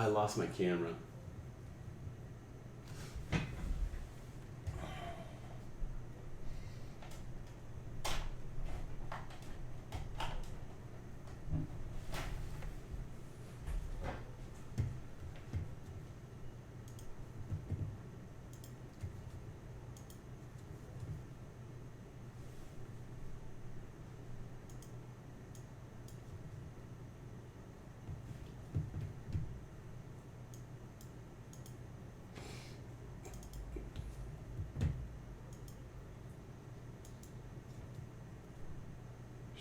I lost my camera.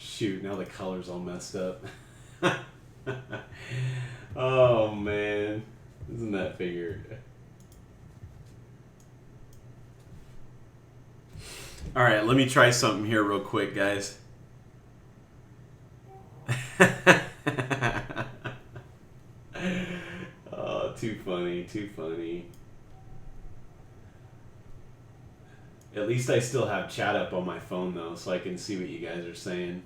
Shoot, now the color's all messed up. Oh man, isn't that figured? All right, let me try something here real quick, guys. Oh, too funny, too funny. At least I still have chat up on my phone though, so I can see what you guys are saying.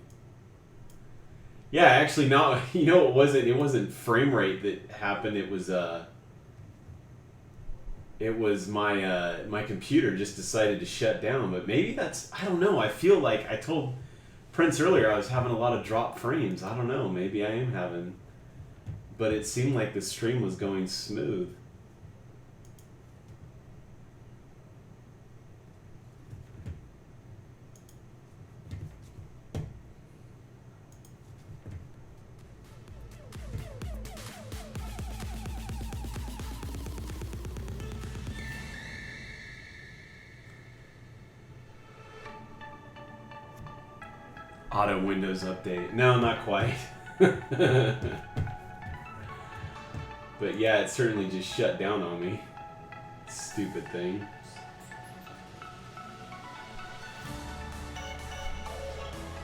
Yeah, actually, no. You know, it wasn't frame rate that happened. It was my computer just decided to shut down. But maybe that's, I don't know. I feel like I told Prince earlier I was having a lot of drop frames. I don't know. Maybe I am having, but it seemed like the stream was going smooth. Auto Windows update. No, not quite. But yeah, it certainly just shut down on me. Stupid thing.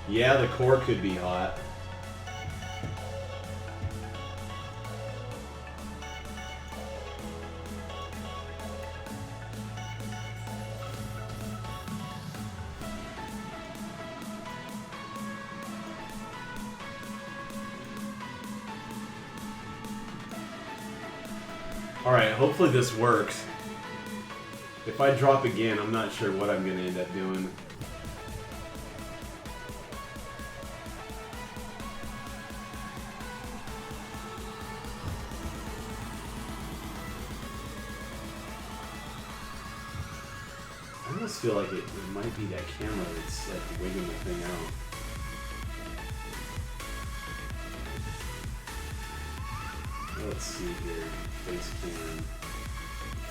Yeah, the core could be hot. Alright, hopefully this works. If I drop again, I'm not sure what I'm going to end up doing. I almost feel like it might be that camera that's like wigging the thing out. Let's see here. Facecam,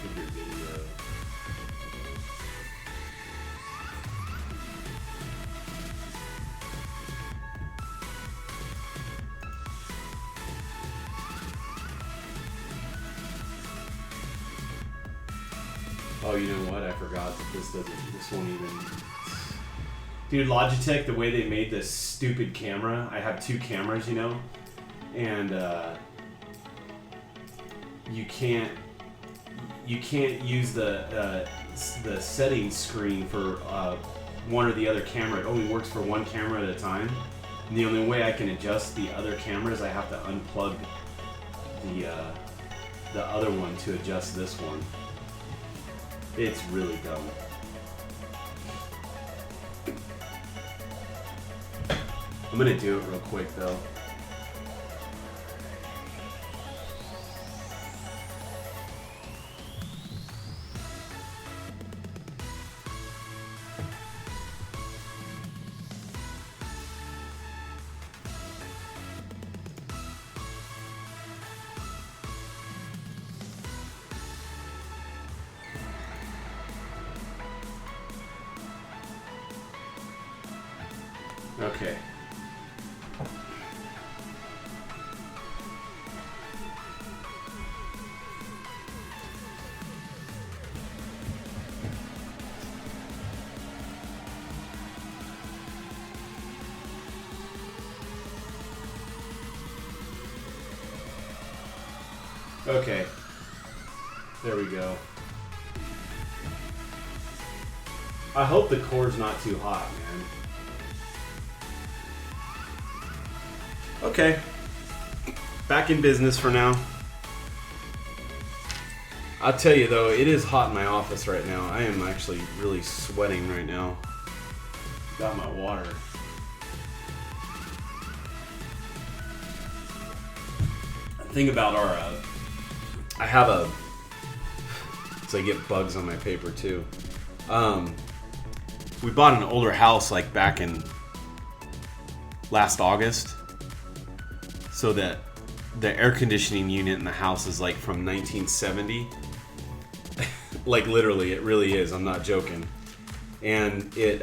figure video. Oh, you know what? I forgot that this won't even. Dude, Logitech, the way they made this stupid camera, I have two cameras, you know, and you can't use the settings screen for one or the other camera. It only works for one camera at a time. And the only way I can adjust the other cameras, I have to unplug the other one to adjust this one. It's really dumb. I'm gonna do it real quick though. Okay. Okay. There we go. I hope the core's not too hot, man. Okay. Back in business for now. I'll tell you though, it is hot in my office right now. I am actually really sweating right now. Got my water. The thing about our, I have a, so I get bugs on my paper too. We bought an older house like back in last August, so that the air conditioning unit in the house is like from 1970. Like literally, it really is. I'm not joking. And it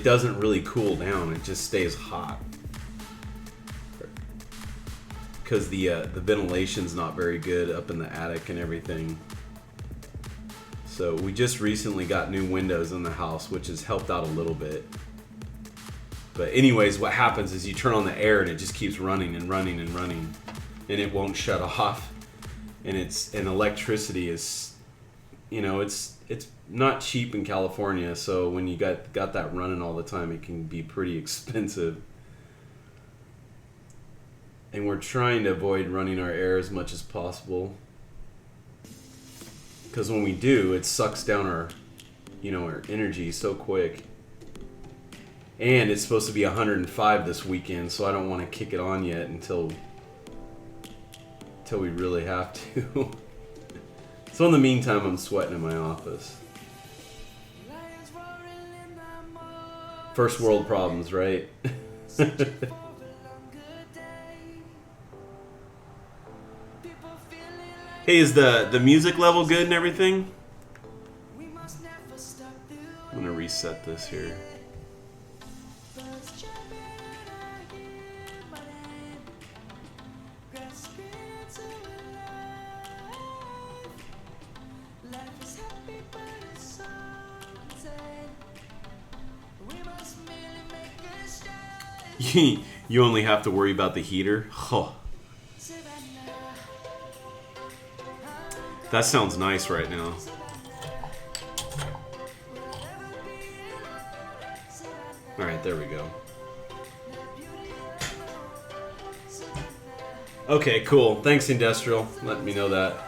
doesn't really cool down. It just stays hot because the ventilation's not very good up in the attic and everything. So we just recently got new windows in the house, which has helped out a little bit. But anyways, what happens is you turn on the air and it just keeps running and running and running, and it won't shut off. And electricity is, you know, it's not cheap in California. So when you got that running all the time, it can be pretty expensive. And we're trying to avoid running our air as much as possible, because when we do, it sucks down our energy so quick. And it's supposed to be 105 this weekend, so I don't want to kick it on yet until we really have to. So in the meantime, I'm sweating in my office. First world problems, right? Hey, is the music level good and everything? I'm gonna reset this here. You only have to worry about the heater. Oh. That sounds nice right now. Alright, there we go. Okay, cool. Thanks, Industrial. Let me know that.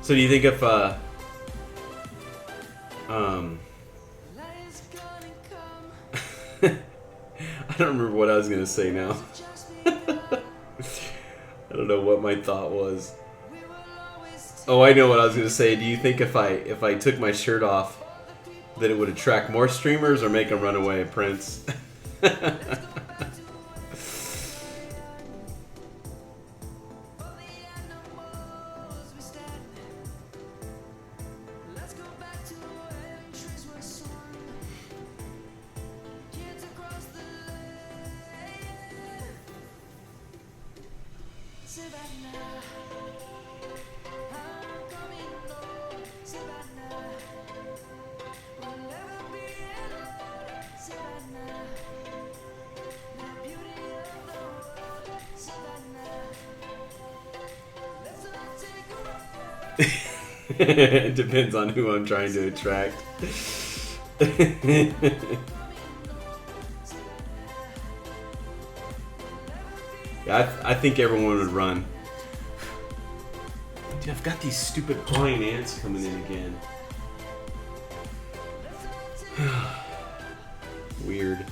So do you think if I don't remember what I was gonna say now. I don't know what my thought was. Oh, I know what I was gonna say. Do you think if I took my shirt off, that it would attract more streamers or make them run away, Prince? It depends on who I'm trying to attract. Yeah, I think everyone would run. Dude, I've got these stupid flying ants coming in again. Weird.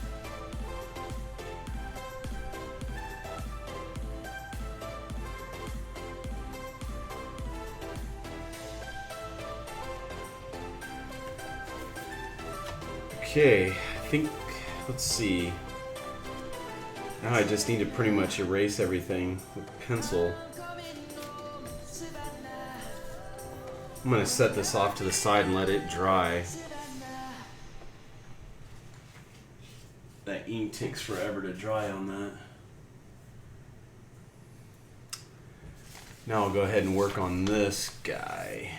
Okay, I think, let's see. Now I just need to pretty much erase everything with a pencil. I'm going to set this off to the side and let it dry. That ink takes forever to dry on that. Now I'll go ahead and work on this guy.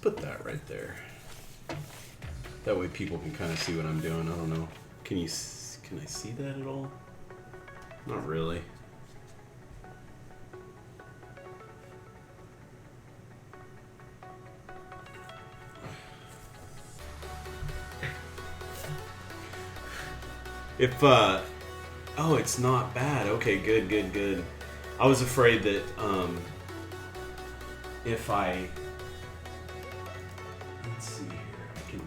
put that right there. That way people can kind of see what I'm doing. I don't know. Can I see that at all? Not really. Oh, it's not bad. Okay, good. I was afraid that, if I, let's see here, I can,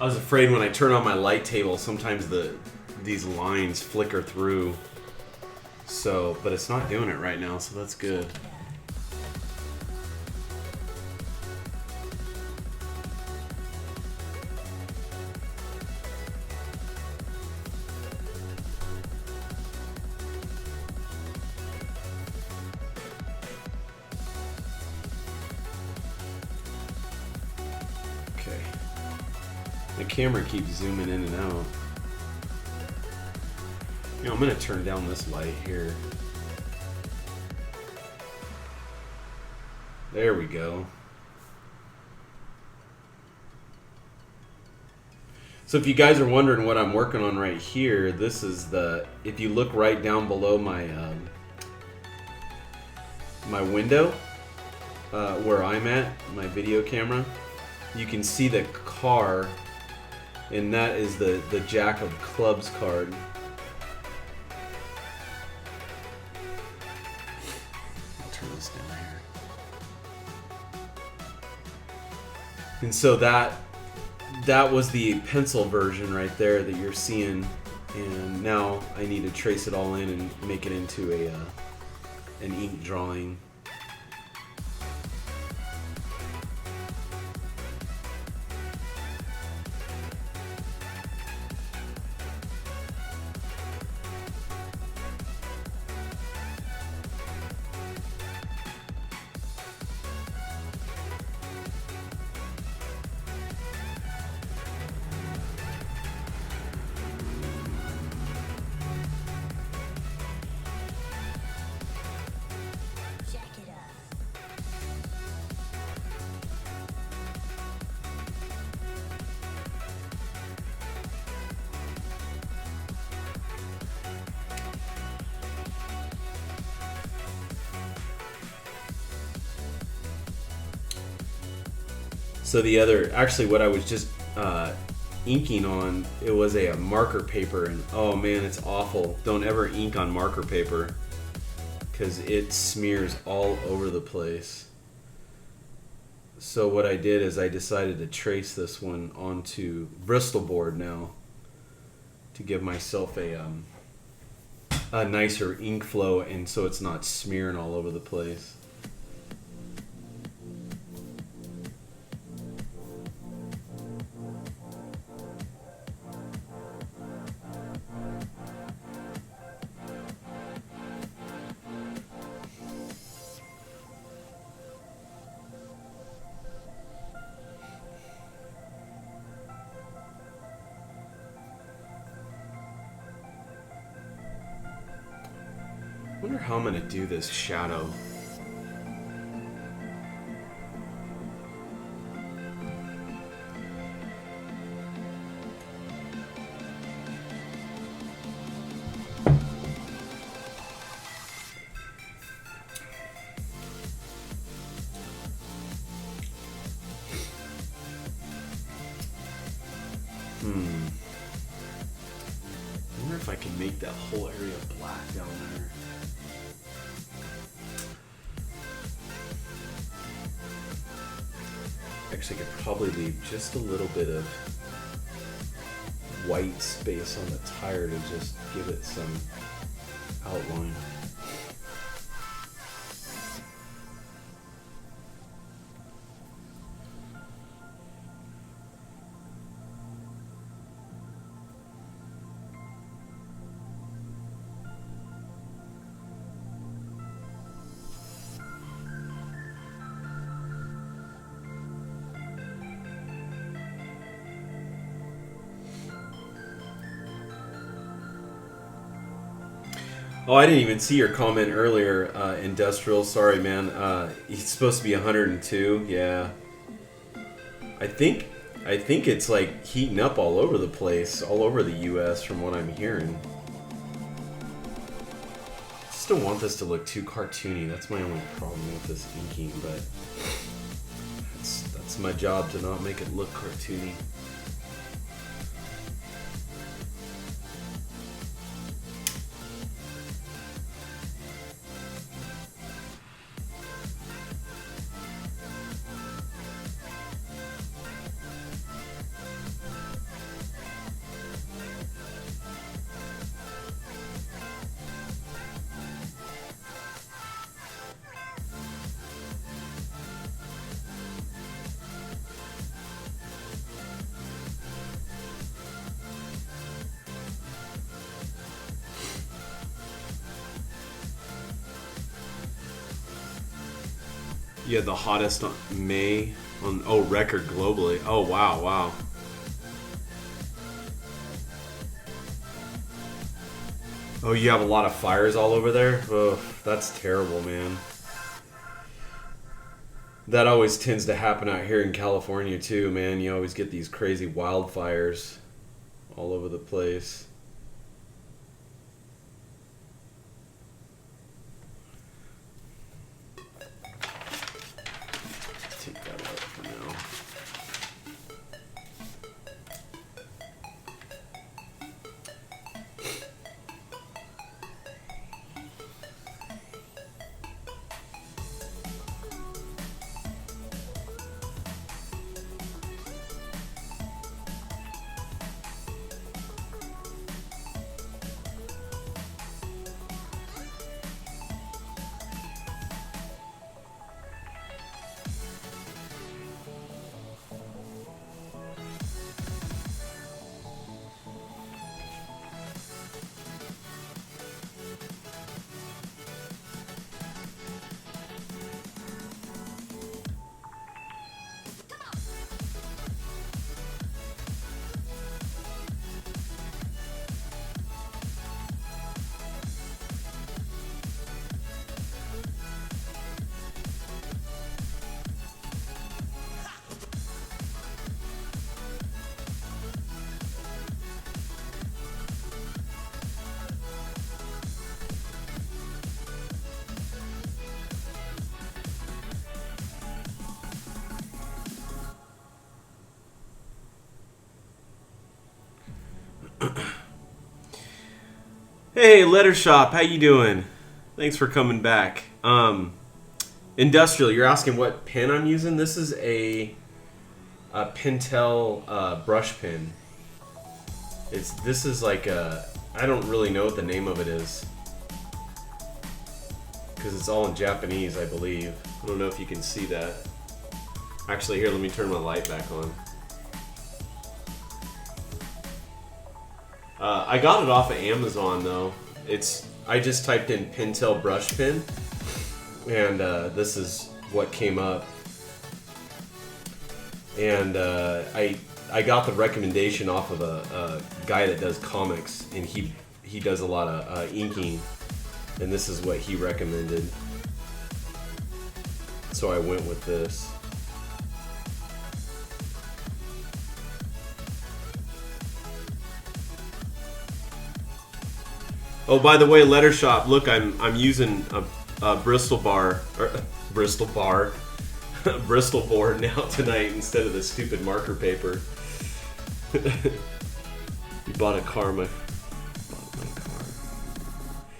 I was afraid when I turn on my light table, sometimes these lines flicker through, so, but it's not doing it right now, so that's good. The camera keeps zooming in and out. You know, I'm gonna turn down this light here. There we go. So if you guys are wondering what I'm working on right here, this is if you look right down below my my window, where I'm at, my video camera, you can see the car. And that is the Jack of Clubs card. I'll turn this down here. And so that was the pencil version right there that you're seeing. And now I need to trace it all in and make it into an ink drawing. So the other, actually what I was just inking on, it was a marker paper, and oh man, it's awful. Don't ever ink on marker paper because it smears all over the place. So what I did is I decided to trace this one onto Bristol board now to give myself a nicer ink flow, and so it's not smearing all over the place. I wonder how I'm going to do this shadow. I wonder if I can make that whole area black down there. Actually, I could probably leave just a little bit of white space on the tire to just give it some outline. Oh, I didn't even see your comment earlier, Industrial. Sorry, man. It's supposed to be 102. Yeah. I think it's like heating up all over the place, all over the U.S. from what I'm hearing. I just don't want this to look too cartoony. That's my only problem with this inking, but that's my job to not make it look cartoony. Yeah, the hottest on May on record globally. Oh wow. Oh, you have a lot of fires all over there? Oh, that's terrible, man. That always tends to happen out here in California too, man. You always get these crazy wildfires all over the place. Take that out for now. Hey, Letter Shop, how you doing? Thanks for coming back. Industrial, you're asking what pen I'm using? This is a Pentel brush pen. This is like a, I don't really know what the name of it is, because it's all in Japanese, I believe. I don't know if you can see that. Actually, here, let me turn my light back on. I got it off of Amazon though. I just typed in Pentel brush pen, and this is what came up. And I got the recommendation off of a guy that does comics, and he does a lot of inking, and this is what he recommended. So I went with this. Oh, by the way, Letter Shop, look, I'm using a Bristol bar, Bristol board now tonight instead of the stupid marker paper. You bought a car, my car.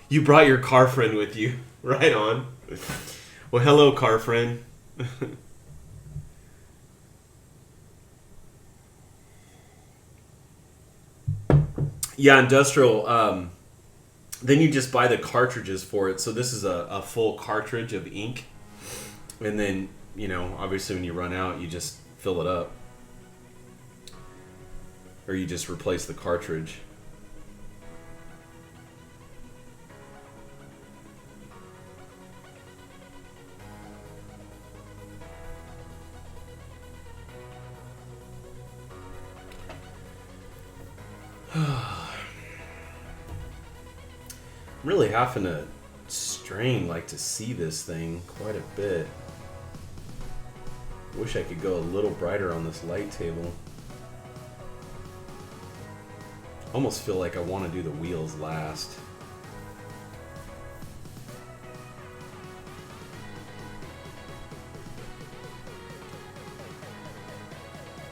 You brought your car friend with you, right on. Well, hello, car friend. Yeah, Industrial. Then you just buy the cartridges for it. So this is a full cartridge of ink. And then, you know, obviously when you run out, you just fill it up. Or you just replace the cartridge. really having to strain like to see this thing quite a bit. Wish I could go a little brighter on this light table. Almost feel like I want to do the wheels last.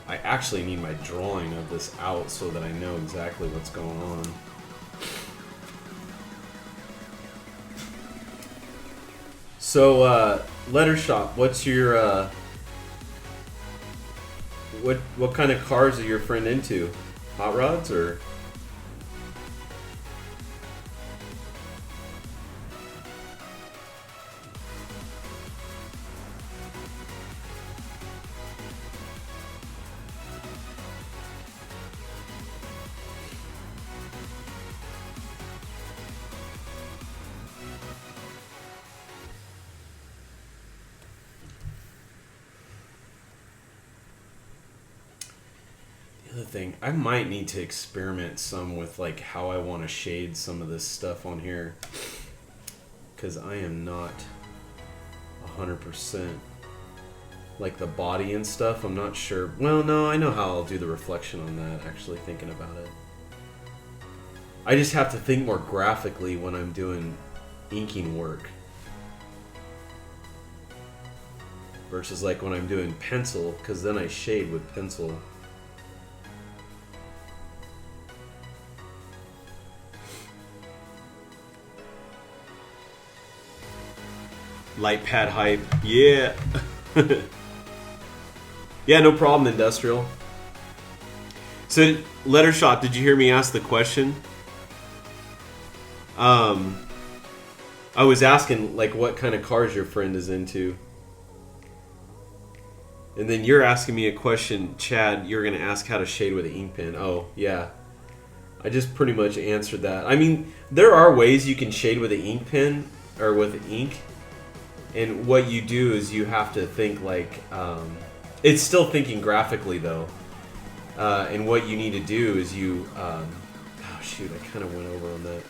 I actually need my drawing of this out so that I know exactly what's going on. So, Letter Shop, what's your, what kind of cars are your friend into? Hot rods, or? Thing I might need to experiment some with like how I want to shade some of this stuff on here, because I am not 100% like the body and stuff. I'm not sure. Well, no, I know how I'll do the reflection on that, actually thinking about it. I just have to think more graphically when I'm doing inking work versus like when I'm doing pencil, because then I shade with pencil. Light pad hype, yeah. Yeah, no problem, Industrial. So, Letter Shop, did you hear me ask the question? I was asking, like, what kind of cars your friend is into. And then you're asking me a question, Chad, you're going to ask how to shade with an ink pen. Oh, yeah. I just pretty much answered that. I mean, there are ways you can shade with an ink pen, or with ink. And what you do is you have to think like, it's still thinking graphically though. And what you need to do is you, oh shoot, I kind of went over on that.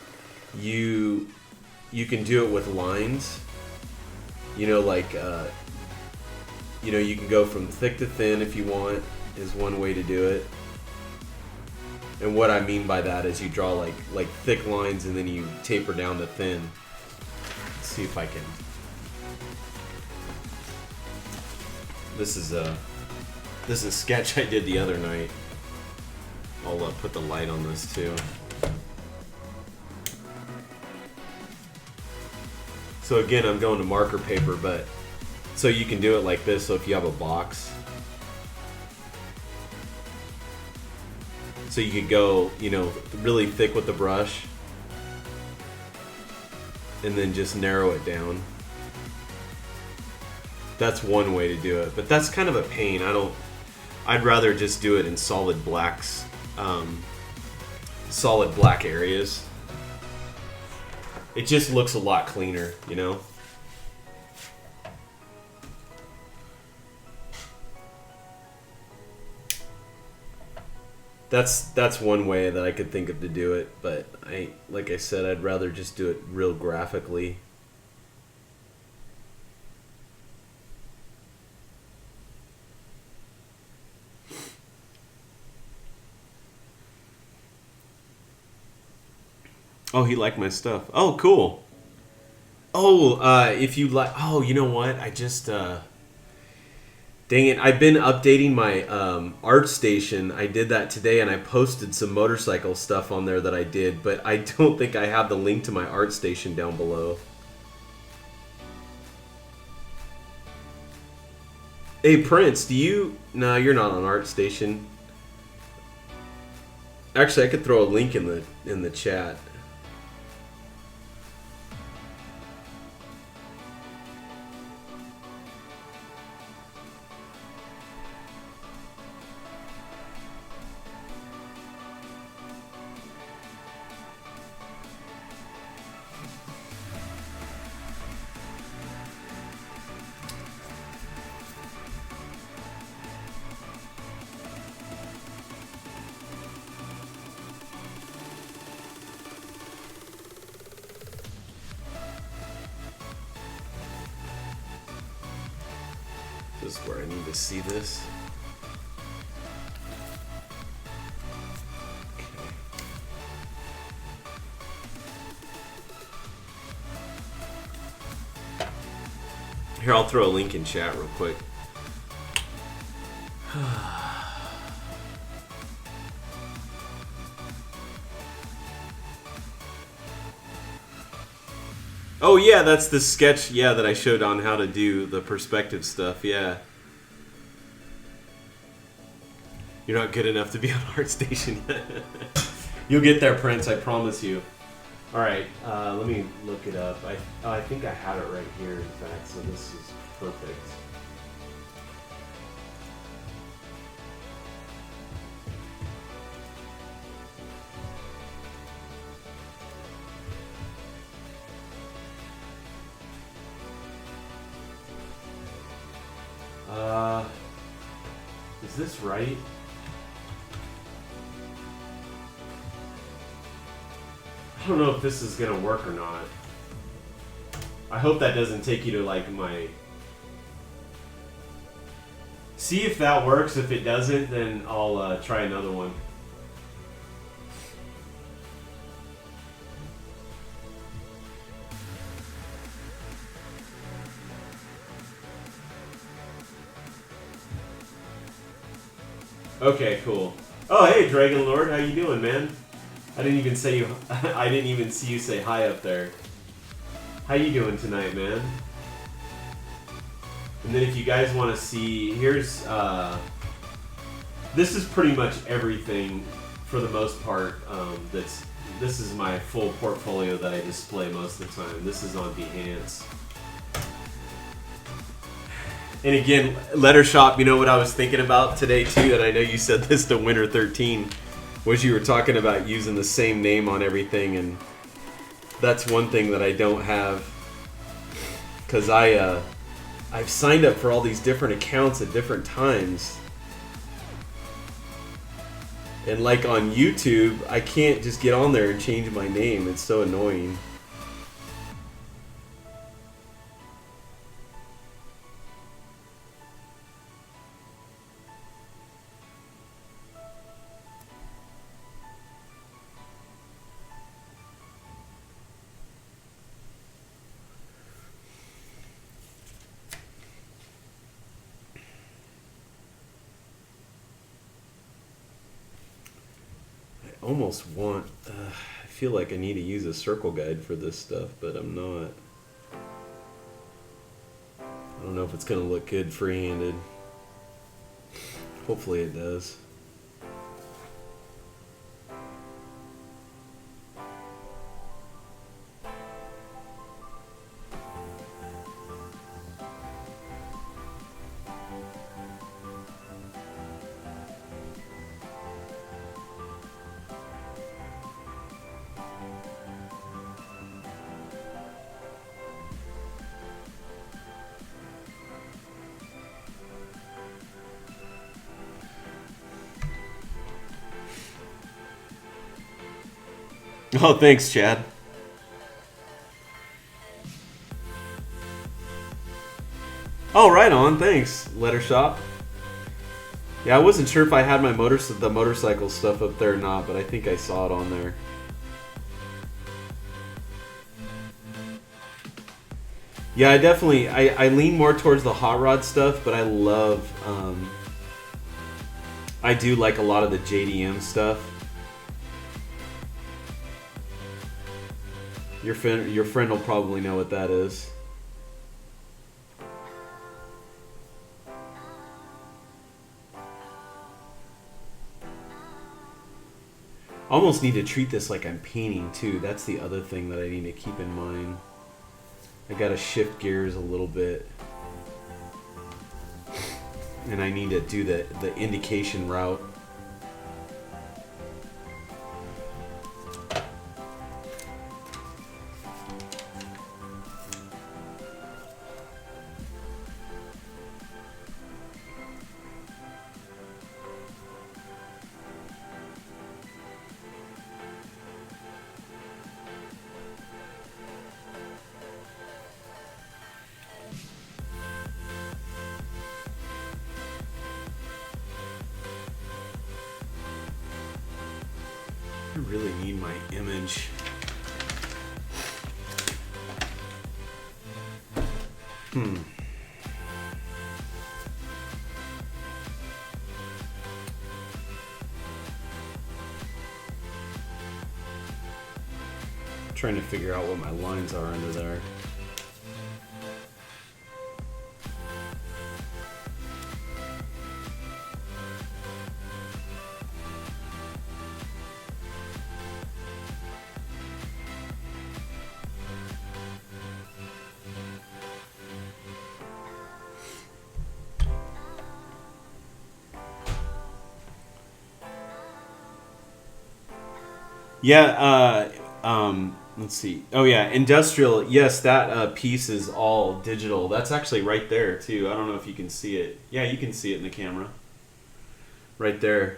You can do it with lines. You know, like, you know, you can go from thick to thin if you want, is one way to do it. And what I mean by that is you draw like thick lines and then you taper down to thin. Let's see if I can. This is a sketch I did the other night. I'll put the light on this too. So again, I'm going to marker paper, but so you can do it like this. So if you have a box, so you could go, you know, really thick with the brush, and then just narrow it down. That's one way to do it, but that's kind of a pain. I'd rather just do it in solid blacks, solid black areas. It just looks a lot cleaner, you know? That's one way that I could think of to do it, but like I said, I'd rather just do it real graphically. Oh, he liked my stuff. Oh, cool. Oh, if you like... Oh, you know what? I just... Dang it. I've been updating my ArtStation. I did that today, and I posted some motorcycle stuff on there that I did, but I don't think I have the link to my ArtStation down below. Hey, Prince, do you... No, you're not on ArtStation. Actually, I could throw a link in the chat. is where I need to see this. Here, I'll throw a link in chat real quick. Oh yeah, that's the sketch, yeah, that I showed on how to do the perspective stuff, yeah. You're not good enough to be on ArtStation yet. You'll get there, Prince, I promise you. Alright, let me look it up. I think I have it right here, in fact, so this is perfect. Is this right? I don't know if this is gonna work or not. I hope that doesn't take you to like my... See if that works. If it doesn't, then I'll try another one. Okay, cool. Oh, hey, Dragon Lord, how you doing, man? I didn't even say you. I didn't even see you say hi up there. How you doing tonight, man? And then if you guys want to see, here's this is pretty much everything for the most part. This is my full portfolio that I display most of the time. This is on Behance. And again, Letter Shop, you know what I was thinking about today too, and I know you said this to Winter 13, was you were talking about using the same name on everything, and that's one thing that I don't have, because I've signed up for all these different accounts at different times. And like on YouTube, I can't just get on there and change my name. It's so annoying. Almost want I feel like I need to use a circle guide for this stuff, but I'm not. I don't know if it's gonna look good free-handed. Hopefully it does. Oh, thanks, Chad. Oh, right on. Thanks, Letter Shop. Yeah, I wasn't sure if I had my the motorcycle stuff up there or not, but I think I saw it on there. Yeah, I definitely I lean more towards the hot rod stuff, but I love I do like a lot of the JDM stuff. Your friend will probably know what that is. Almost need to treat this like I'm painting too. That's the other thing that I need to keep in mind. I gotta shift gears a little bit. And I need to do the indication route. really need my image. Trying to figure out what my lines are under there. Yeah, let's see. Oh yeah, industrial. Yes, that piece is all digital. That's actually right there too. I don't know if you can see it. Yeah, you can see it in the camera. Right there.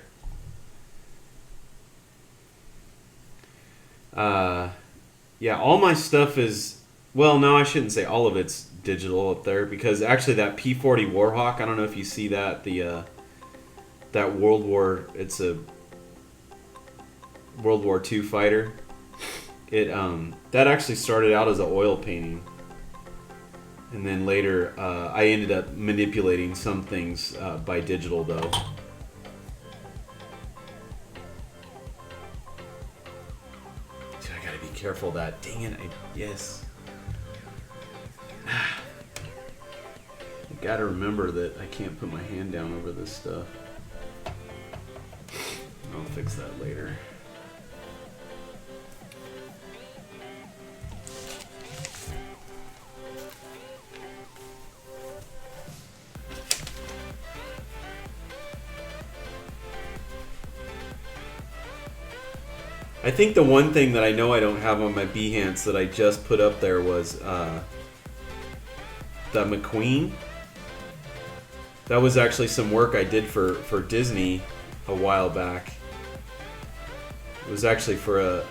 Yeah, all my stuff is, well, no, I shouldn't say all of it's digital up there, because actually that P-40 Warhawk, I don't know if you see that, that it's a World War II fighter. It that actually started out as an oil painting, and then later I ended up manipulating some things by digital though. Dude, I gotta be careful of that. Dang it! Yes. I gotta remember that I can't put my hand down over this stuff. I'll fix that later. I think the one thing that I know I don't have on my Behance that I just put up there was the McQueen. That was actually some work I did for Disney a while back. It was actually for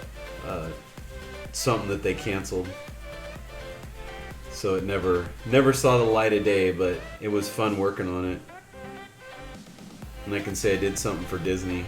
something that they canceled, so it never saw the light of day. But it was fun working on it, and I can say I did something for Disney.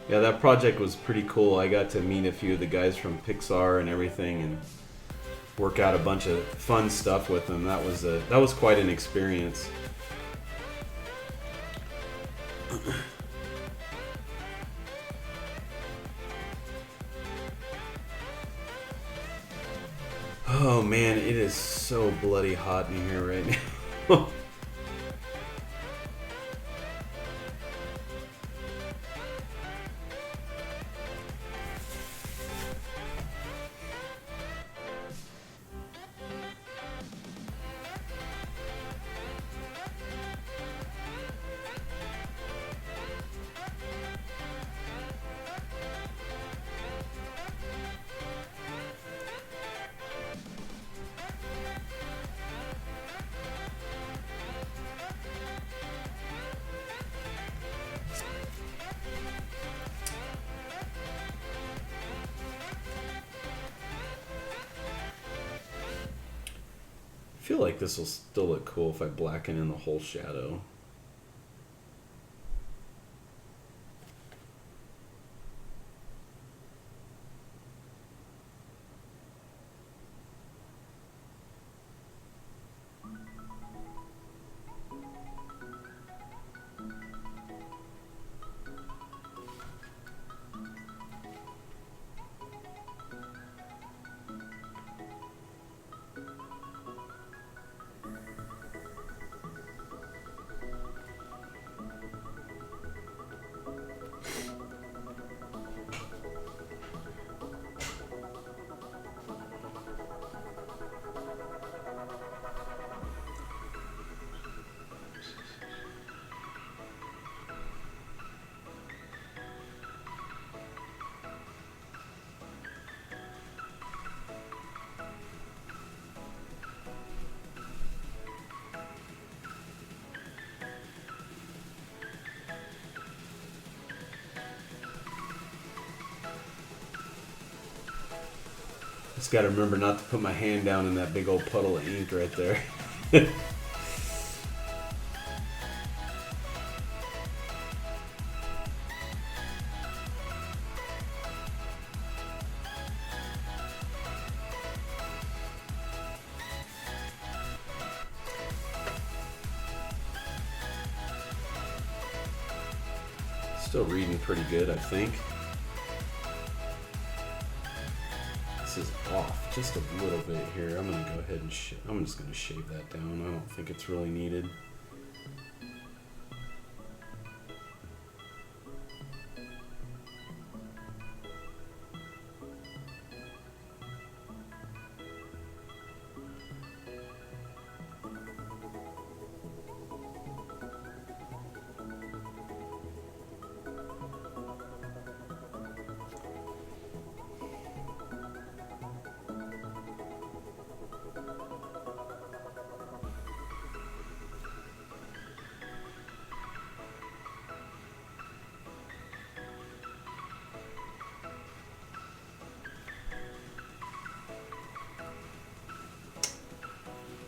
Yeah, that project was pretty cool. I got to meet a few of the guys from Pixar and everything, and work out a bunch of fun stuff with them. That was quite an experience. Oh man, it is so bloody hot in here right now. I feel like this will still look cool if I blacken in the whole shadow. Just got to remember not to put my hand down in that big old puddle of ink right there. Still reading pretty good, I think. This is off just a little bit here. I'm gonna go ahead and I'm just gonna shave that down. I don't think it's really needed.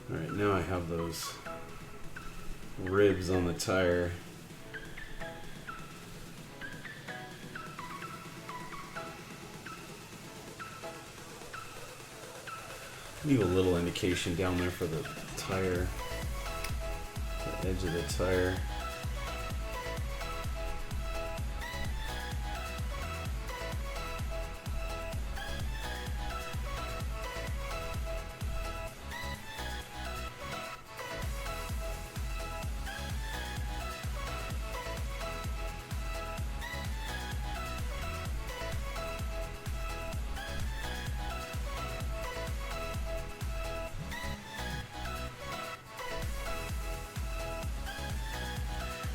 Alright, now I have those ribs on the tire. Leave a little indication down there for the tire, the edge of the tire.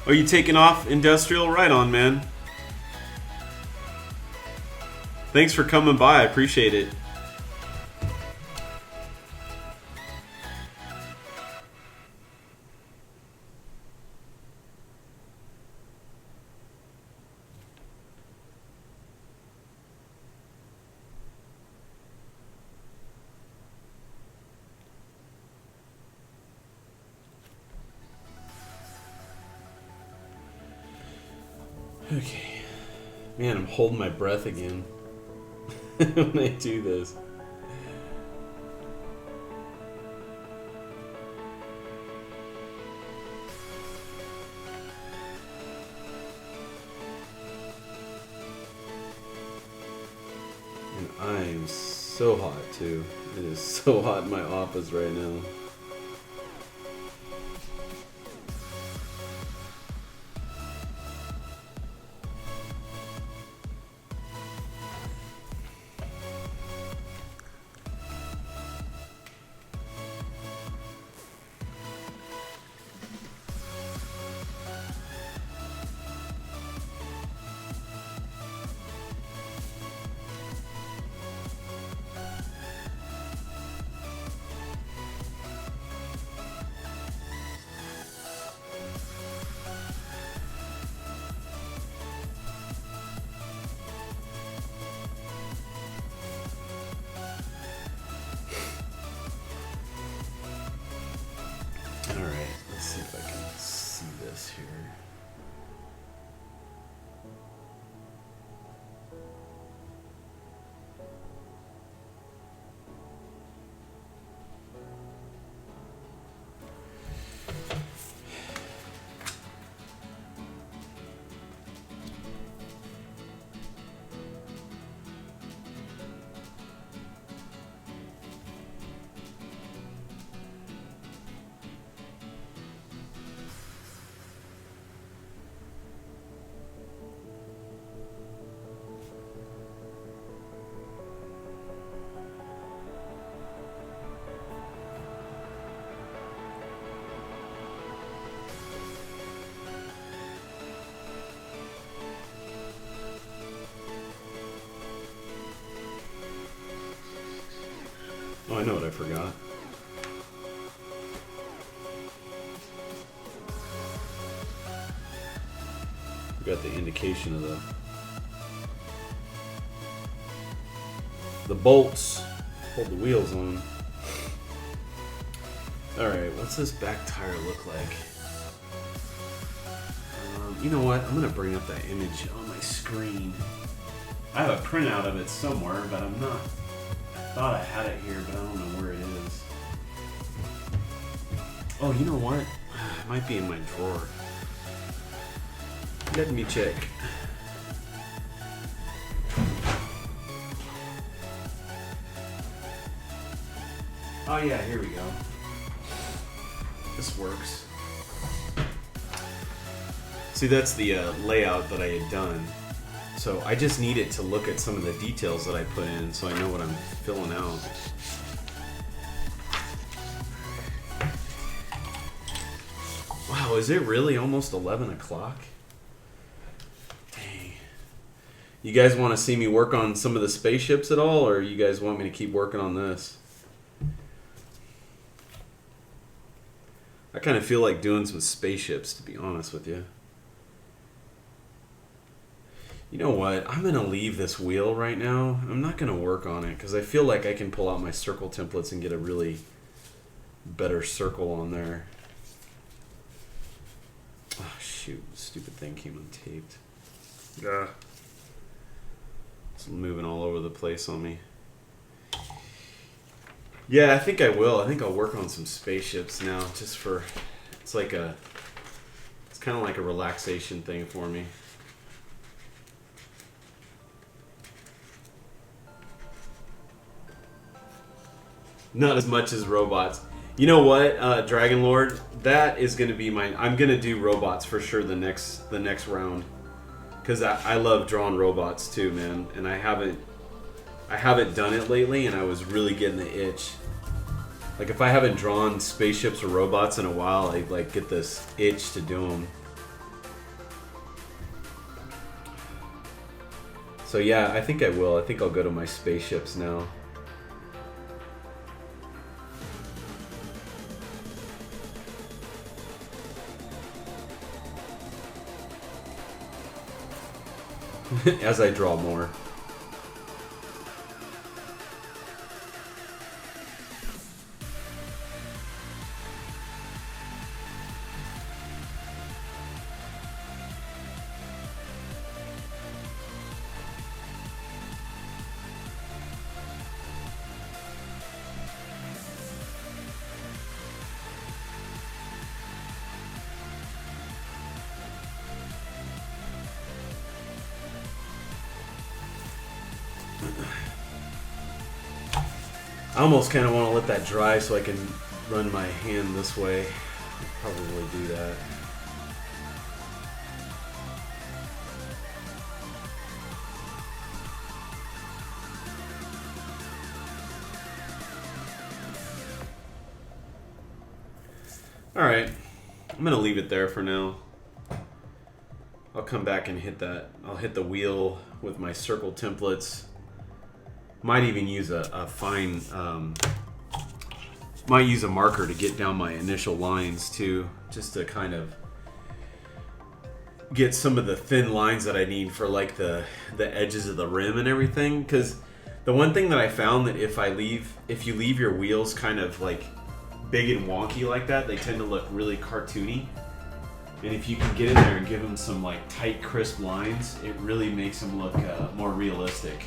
Are you taking off, Industrial? Right on, man. Thanks for coming by. I appreciate it. Okay. Man, I'm holding my breath again when I do this. And I am so hot too. It is so hot in my office right now. Oh, I know what I forgot. We got the indication of the bolts hold the wheels on. Alright, what's this back tire look like? You know what? I'm gonna bring up that image on my screen. I have a printout of it somewhere, but I'm not. I thought I had it here, but I don't know where it is. Oh, you know what? It might be in my drawer. Let me check. Oh yeah, here we go. This works. See, that's the layout that I had done. So I just needed to look at some of the details that I put in so I know what I'm filling out. Wow, is it really almost 11 o'clock? Dang. You guys want to see me work on some of the spaceships at all, or you guys want me to keep working on this? I kind of feel like doing some spaceships, to be honest with you. You know what? I'm going to leave this wheel right now. I'm not going to work on it because I feel like I can pull out my circle templates and get a really better circle on there. Oh, shoot. Stupid thing came untaped. Ugh. It's moving all over the place on me. Yeah, I think I will. I think I'll work on some spaceships now just for... It's like a... It's kind of like a relaxation thing for me. Not as much as robots. You know what, Dragon Lord? That is going to be my... I'm going to do robots for sure the next round. Because I love drawing robots too, man. And I haven't done it lately, and I was really getting the itch. Like, if I haven't drawn spaceships or robots in a while, I like get this itch to do them. So yeah, I think I will. I think I'll go to my spaceships now. As I draw more. I almost kind of want to let that dry so I can run my hand this way. I'll probably do that. Alright, I'm going to leave it there for now. I'll come back and hit that. I'll hit the wheel with my circle templates. Might even use a fine, might use a marker to get down my initial lines too, just to kind of get some of the thin lines that I need for like the edges of the rim and everything. Because the one thing that I found that if you leave your wheels kind of like big and wonky like that, they tend to look really cartoony. And if you can get in there and give them some like tight, crisp lines, it really makes them look more realistic.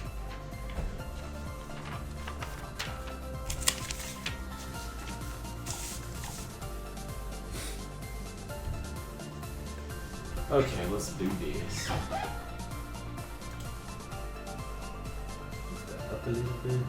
Okay, let's do this. Lift that up a little bit.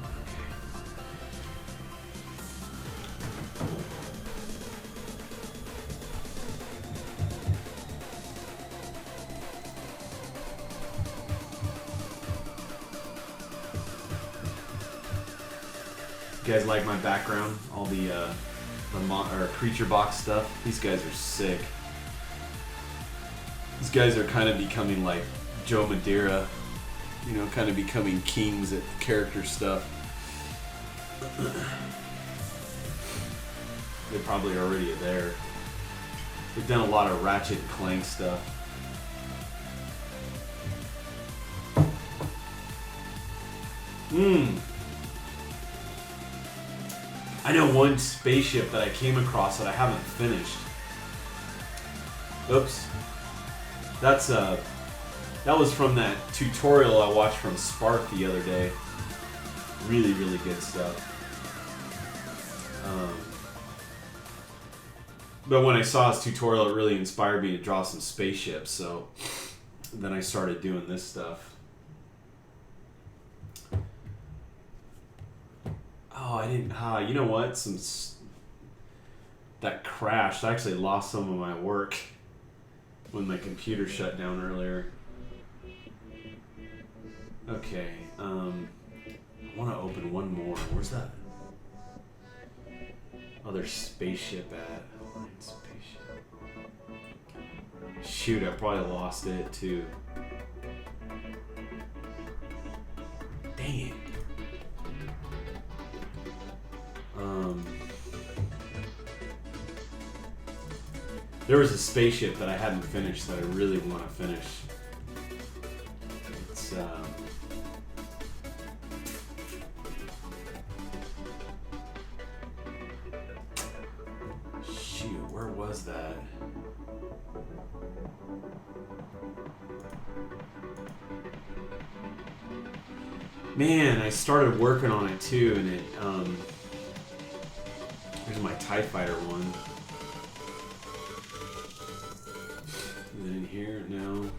You guys like my background? All the creature box stuff? These guys are sick. These guys are kind of becoming like Joe Madeira, you know, kind of becoming kings at character stuff. They probably already are there. They've done a lot of Ratchet and Clank stuff. I know one spaceship that I came across that I haven't finished. Oops. That was from that tutorial I watched from Spark the other day. Really, really good stuff. But when I saw his tutorial, it really inspired me to draw some spaceships, so then I started doing this stuff. Oh, I didn't... you know what? That crashed. I actually lost some of my work when my computer shut down earlier. Okay, I want to open one more. Where's that other spaceship at? Spaceship. Shoot, I probably lost it too. Dang it. There was a spaceship that I hadn't finished that I really want to finish. It's shoot, where was that? Man, I started working on it too, and it here's my TIE Fighter one. Is it in here? No.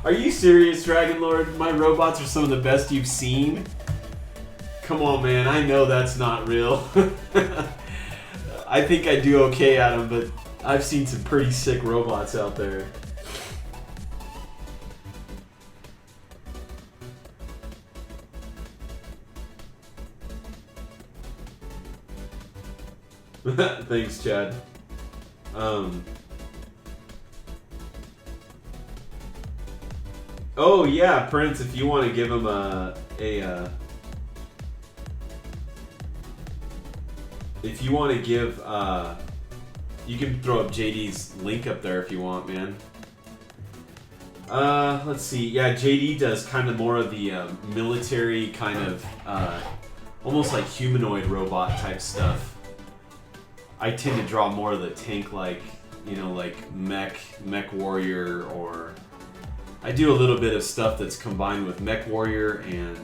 Are you serious, Dragon Lord? My robots are some of the best you've seen? Come on, man. I know that's not real. I think I do okay at them, but I've seen some pretty sick robots out there. Thanks, Chad. Oh yeah, Prince, if you want to give him if you want to give, you can throw up JD's link up there if you want, man. Let's see. Yeah, JD does kind of more of the military kind of, almost like humanoid robot type stuff. I tend to draw more of the tank-like, you know, like mech warrior, or I do a little bit of stuff that's combined with mech warrior and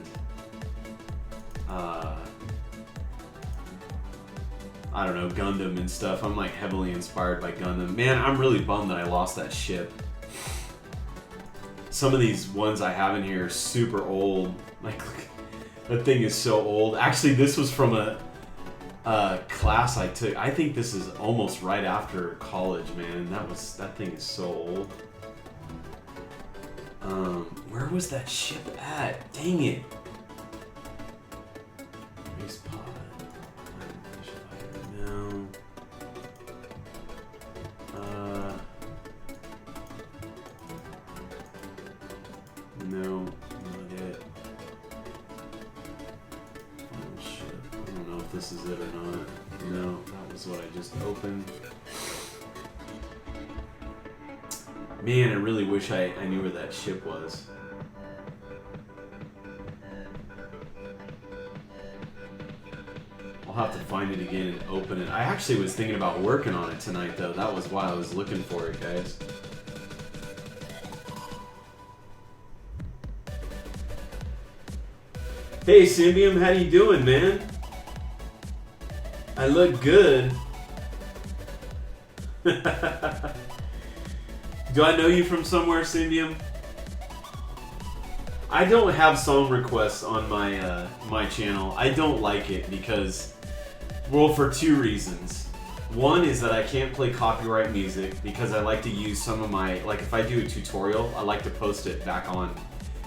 I don't know, Gundam and stuff. I'm like heavily inspired by Gundam. Man, I'm really bummed that I lost that ship. Some of these ones I have in here are super old. Like, that thing is so old. Actually, this was from a class I took. I think this is almost right after college, man. That thing is so old. Where was that ship at? Dang it. Race pod. No. No, not it. Oh shit. I don't know if this is it or not. No, that was what I just opened. Man, I really wish I knew where that ship was. I'll have to find it again and open it. I actually was thinking about working on it tonight, though. That was why I was looking for it, guys. Hey, Symbium, how you doing, man? I look good. Do I know you from somewhere, Symbium? I don't have song requests on my my channel. I don't like it because, well, for two reasons. One is that I can't play copyright music because I like to use some of my, like if I do a tutorial, I like to post it back on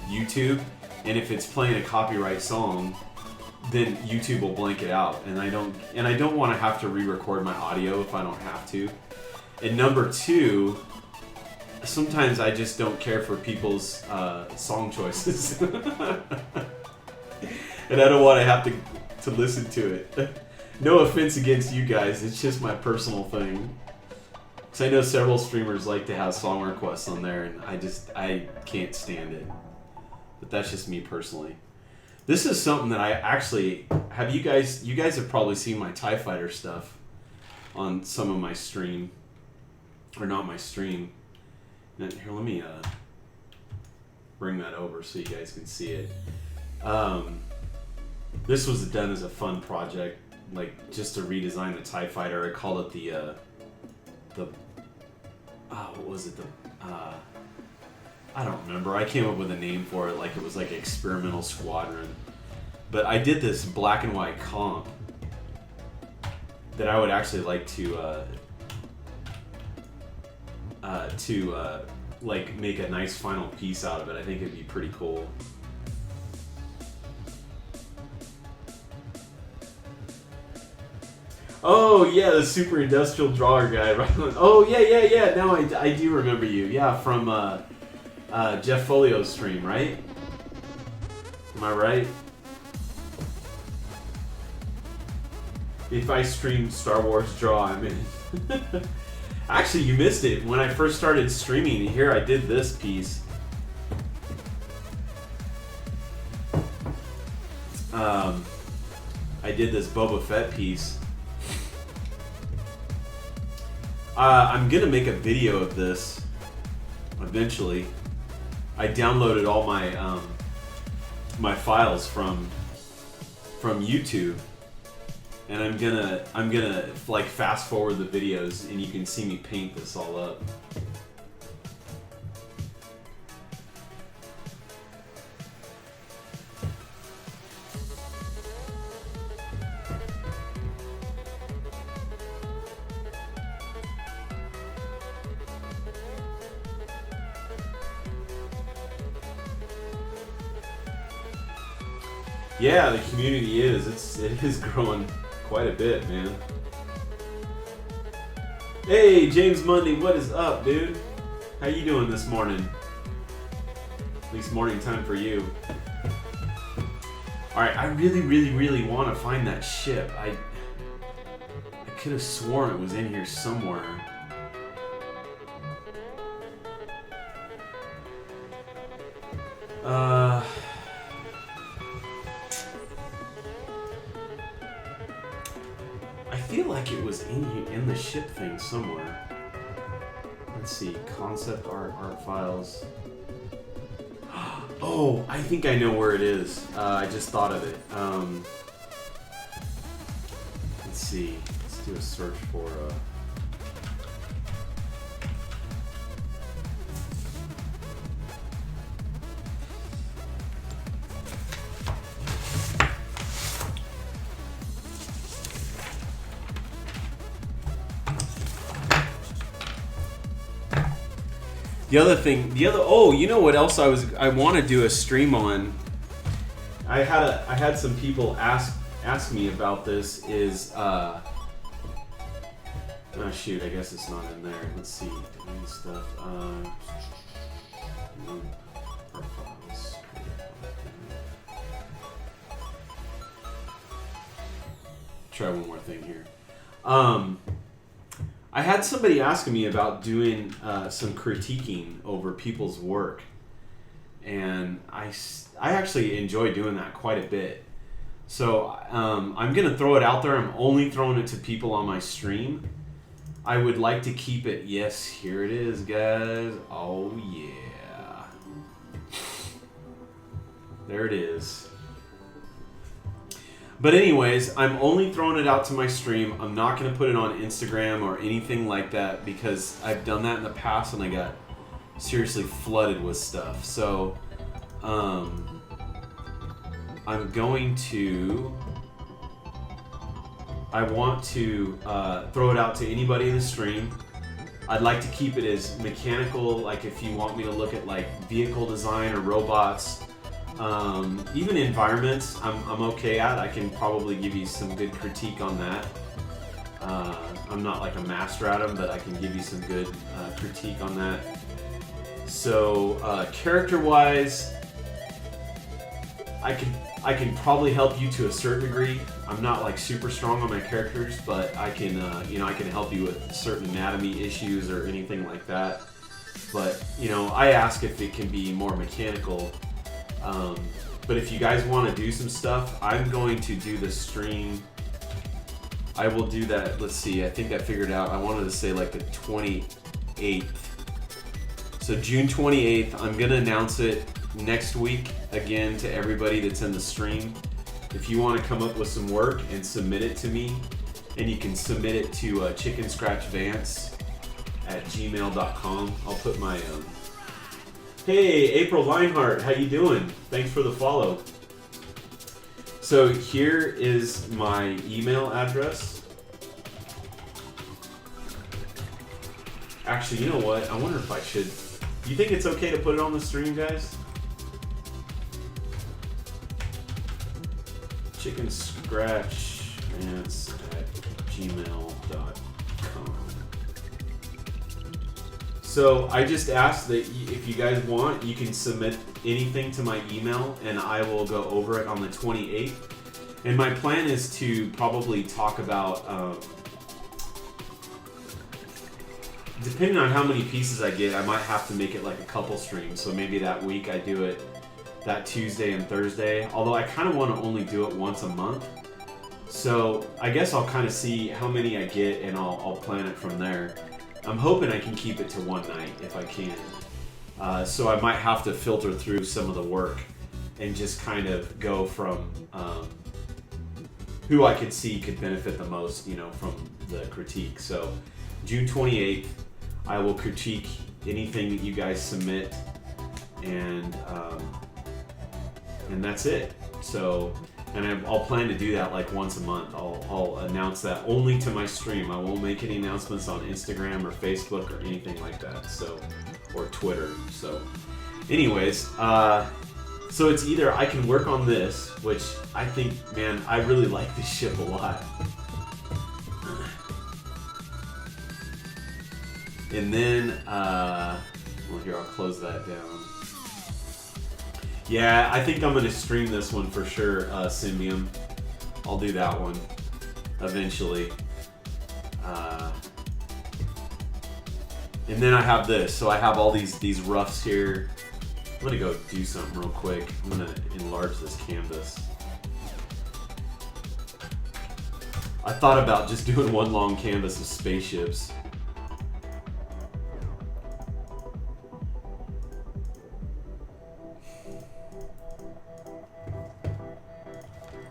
YouTube. And if it's playing a copyright song, then YouTube will blank it out. And I don't want to have to re-record my audio if I don't have to. And number two, sometimes I just don't care for people's song choices. And I don't want to have to listen to it. No offense against you guys, it's just my personal thing. Because I know several streamers like to have song requests on there, and I can't stand it. But that's just me personally. This is something that I actually have. You guys have probably seen my TIE Fighter stuff on some of my stream, or not my stream. Here, let me bring that over so you guys can see it. This was done as a fun project, like just to redesign the TIE Fighter. I called it what was it? I don't remember. I came up with a name for it, like it was like Experimental Squadron. But I did this black and white comp that I would actually like to like make a nice final piece out of it. I think it'd be pretty cool. Oh yeah, the super industrial drawer guy. Right? Oh yeah. Now I do remember you. Yeah, from Jeff Folio's stream, right? Am I right? If I stream Star Wars Draw, I'm in. Actually, you missed it. When I first started streaming, here I did this piece. I did this Boba Fett piece. I'm gonna make a video of this eventually. I downloaded all my my files from YouTube, and I'm gonna like fast forward the videos, and you can see me paint this all up. Yeah, the community it is growing quite a bit, man. Hey, James Mundy, what is up, dude? How you doing this morning? At least morning time for you. Alright, I really want to find that ship. I could have sworn it was in here somewhere. I feel like it was in the ship thing somewhere. Let's see, concept art files. Oh, I think I know where it is. I just thought of it. Let's see. Let's do a search for. Oh, you know what else I want to do a stream on? I had some people ask me about this. Oh shoot, I guess it's not in there. Let's see, delete stuff. Try one more thing here. I had somebody asking me about doing some critiquing over people's work, and I actually enjoy doing that quite a bit. So I'm going to throw it out there. I'm only throwing it to people on my stream. I would like to keep it. Yes, here it is, guys. Oh, yeah. There it is. But anyways, I'm only throwing it out to my stream. I'm not going to put it on Instagram or anything like that because I've done that in the past and I got seriously flooded with stuff. So, I'm going to... I want to throw it out to anybody in the stream. I'd like to keep it as mechanical, like if you want me to look at like vehicle design or robots. Even environments, I'm okay at. I can probably give you some good critique on that. I'm not like a master at them, but I can give you some good critique on that. So, character-wise, I can probably help you to a certain degree. I'm not like super strong on my characters, but I can I can help you with certain anatomy issues or anything like that. But I ask if it can be more mechanical. But if you guys want to do some stuff, I'm going to do the stream. I will do that. Let's see. I think I figured out. I wanted to say like the 28th. So June 28th. I'm gonna announce it next week again to everybody that's in the stream. If you want to come up with some work and submit it to me, and you can submit it to chickenscratchvance@gmail.com. I'll put my Hey, April Leinhart, how you doing? Thanks for the follow. So here is my email address. Actually, you know what? I wonder if I should. You think it's okay to put it on the stream, guys? chickenscratchvance@gmail.com. So I just asked that if you guys want, you can submit anything to my email and I will go over it on the 28th. And my plan is to probably talk about, depending on how many pieces I get, I might have to make it like a couple streams. So maybe that week I do it that Tuesday and Thursday. Although I kind of want to only do it once a month. So I guess I'll kind of see how many I get and I'll plan it from there. I'm hoping I can keep it to one night if I can. So I might have to filter through some of the work and just kind of go from who I could see could benefit the most, from the critique. So June 28th, I will critique anything that you guys submit, and that's it. So, and I'll plan to do that like once a month. I'll announce that only to my stream. I won't make any announcements on Instagram or Facebook or anything like that. So, or Twitter. So, anyways, so it's either I can work on this, which I think, man, I really like this ship a lot. And then, well, here, I'll close that down. Yeah, I think I'm going to stream this one for sure, Symbium. I'll do that one eventually. And then I have this. So I have all these roughs here. I'm going to go do something real quick. I'm going to enlarge this canvas. I thought about just doing one long canvas of spaceships.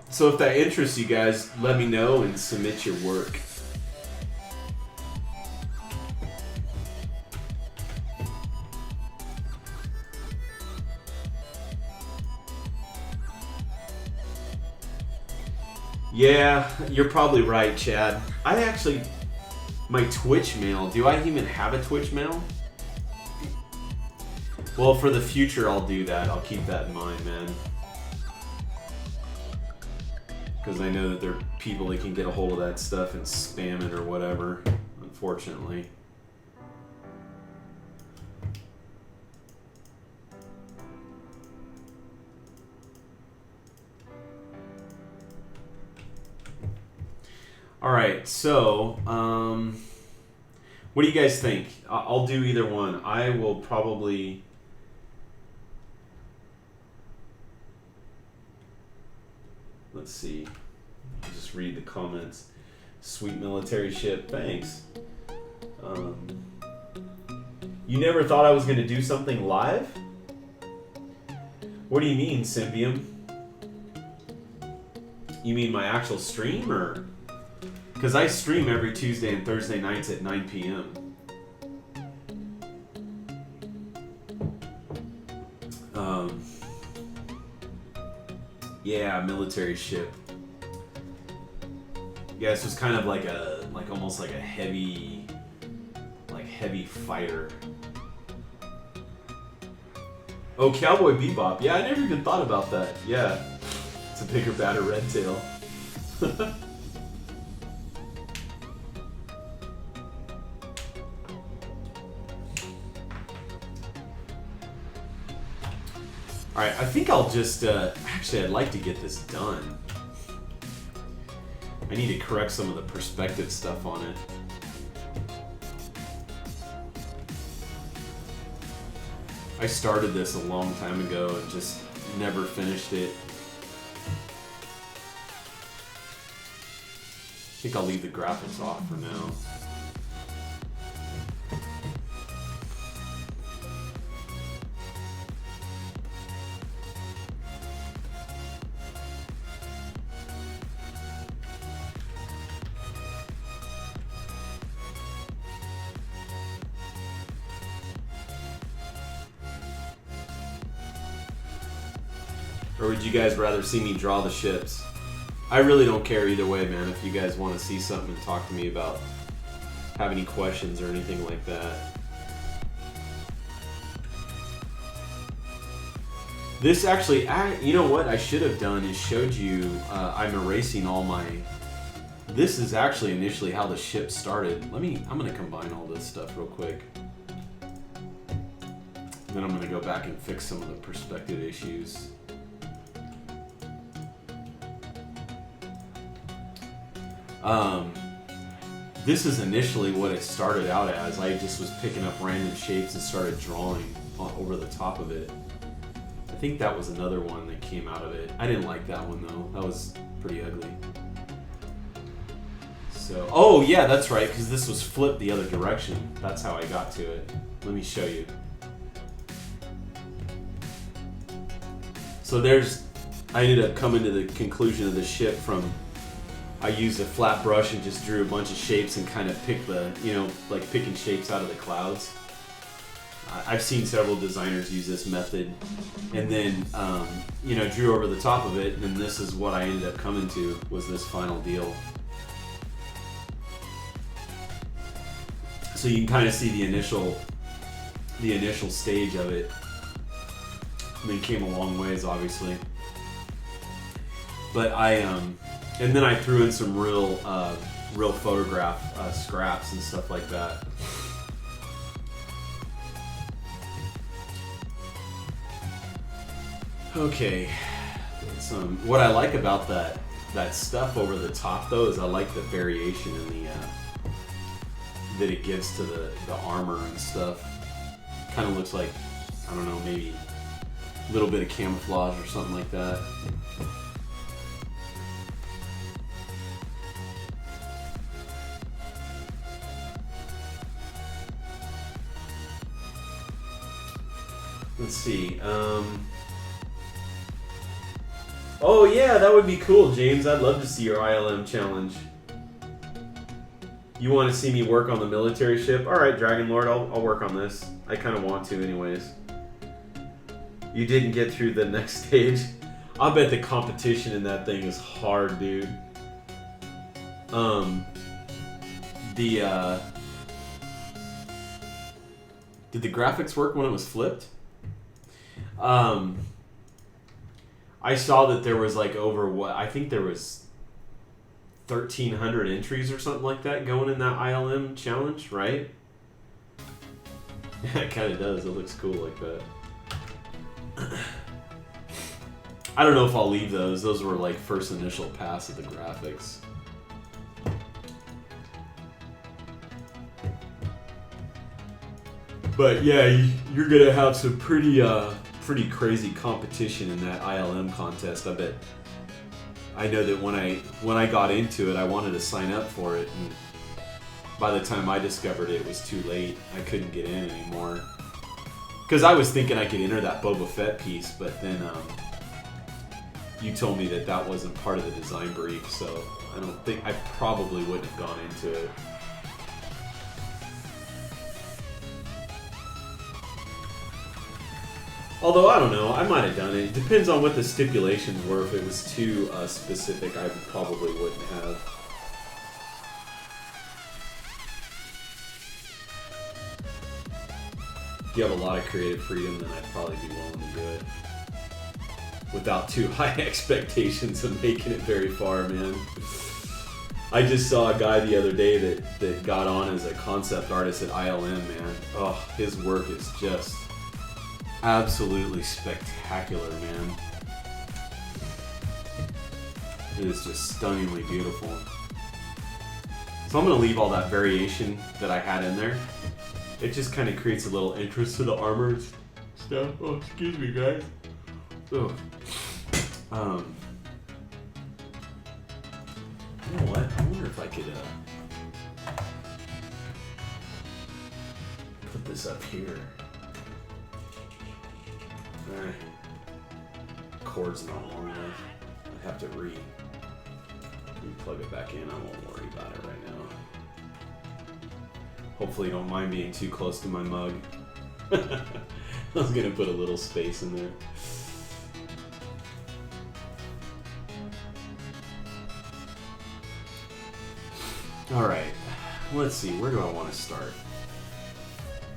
So if that interests you guys, let me know and submit your work. Yeah, you're probably right, Chad. I actually, my Twitch mail, do I even have a Twitch mail? Well, for the future, I'll do that. I'll keep that in mind, man. Because I know that there are people that can get a hold of that stuff and spam it or whatever, unfortunately. All right, so what do you guys think? I'll do either one. I will probably... Let's see. I'll just read the comments. Sweet military ship, thanks. You never thought I was going to do something live? What do you mean, Symbium? You mean my actual stream, or? Because I stream every Tuesday and Thursday nights at 9 p.m. Yeah, military ship. Yeah, this was kind of like almost like a heavy fighter. Oh, Cowboy Bebop. Yeah, I never even thought about that. Yeah, it's a bigger, badder red tail. Alright, I think I'll just, actually I'd like to get this done. I need to correct some of the perspective stuff on it. I started this a long time ago and just never finished it. I think I'll leave the graphics off for now. Or would you guys rather see me draw the ships? I really don't care either way, man. If you guys want to see something and talk to me about, have any questions or anything like that. This actually, you know what I should have done is showed you, I'm erasing all my, this is actually initially how the ship started. I'm going to combine all this stuff real quick. Then I'm going to go back and fix some of the perspective issues. This is initially what it started out as. I just was picking up random shapes and started drawing over the top of it. I think that was another one that came out of it. I didn't like that one though. That was pretty ugly. So, oh yeah, that's right, because this was flipped the other direction. That's how I got to it. Let me show you. So I ended up coming to the conclusion of the ship from, I used a flat brush and just drew a bunch of shapes and kind of picked the, like picking shapes out of the clouds. I've seen several designers use this method, and then, drew over the top of it, and then this is what I ended up coming to, was this final deal. So you can kind of see the initial stage of it. I mean, it came a long ways, obviously. But and then I threw in some real photograph scraps and stuff like that. Okay, what I like about that stuff over the top though is I like the variation in the that it gives to the armor and stuff. Kind of looks like, I don't know, maybe a little bit of camouflage or something like that. Let's see. Oh yeah, that would be cool, James. I'd love to see your ILM challenge. You want to see me work on the military ship? All right, Dragon Lord, I'll work on this. I kind of want to, anyways. You didn't get through the next stage. I bet the competition in that thing is hard, dude. Did the graphics work when it was flipped? I saw that there was like I think there was 1,300 entries or something like that going in that ILM challenge, right? Yeah, it kind of does. It looks cool like that. I don't know if I'll leave those. Those were like first initial pass of the graphics. But yeah, you're gonna have some pretty crazy competition in that ILM contest. I bet. I know that when I got into it, I wanted to sign up for it, and by the time I discovered it, it was too late. I couldn't get in anymore. Because I was thinking I could enter that Boba Fett piece, but then you told me that wasn't part of the design brief, so I probably wouldn't have gone into it. Although, I don't know, I might have done it. It depends on what the stipulations were. If it was too specific, I probably wouldn't have. If you have a lot of creative freedom, then I'd probably be willing to do it. Without too high expectations of making it very far, man. I just saw a guy the other day that got on as a concept artist at ILM, man. Oh, his work is just... Absolutely spectacular, man. It is just stunningly beautiful. So I'm going to leave all that variation that I had in there. It just kind of creates a little interest to the armor stuff. Oh, excuse me, guys. Oh. You know what? I wonder if I could put this up here. Cord's not long enough. I'd have to plug it back in. I won't worry about it right now. Hopefully you don't mind being too close to my mug. I was gonna put a little space in there. Alright, let's see, where do I want to start?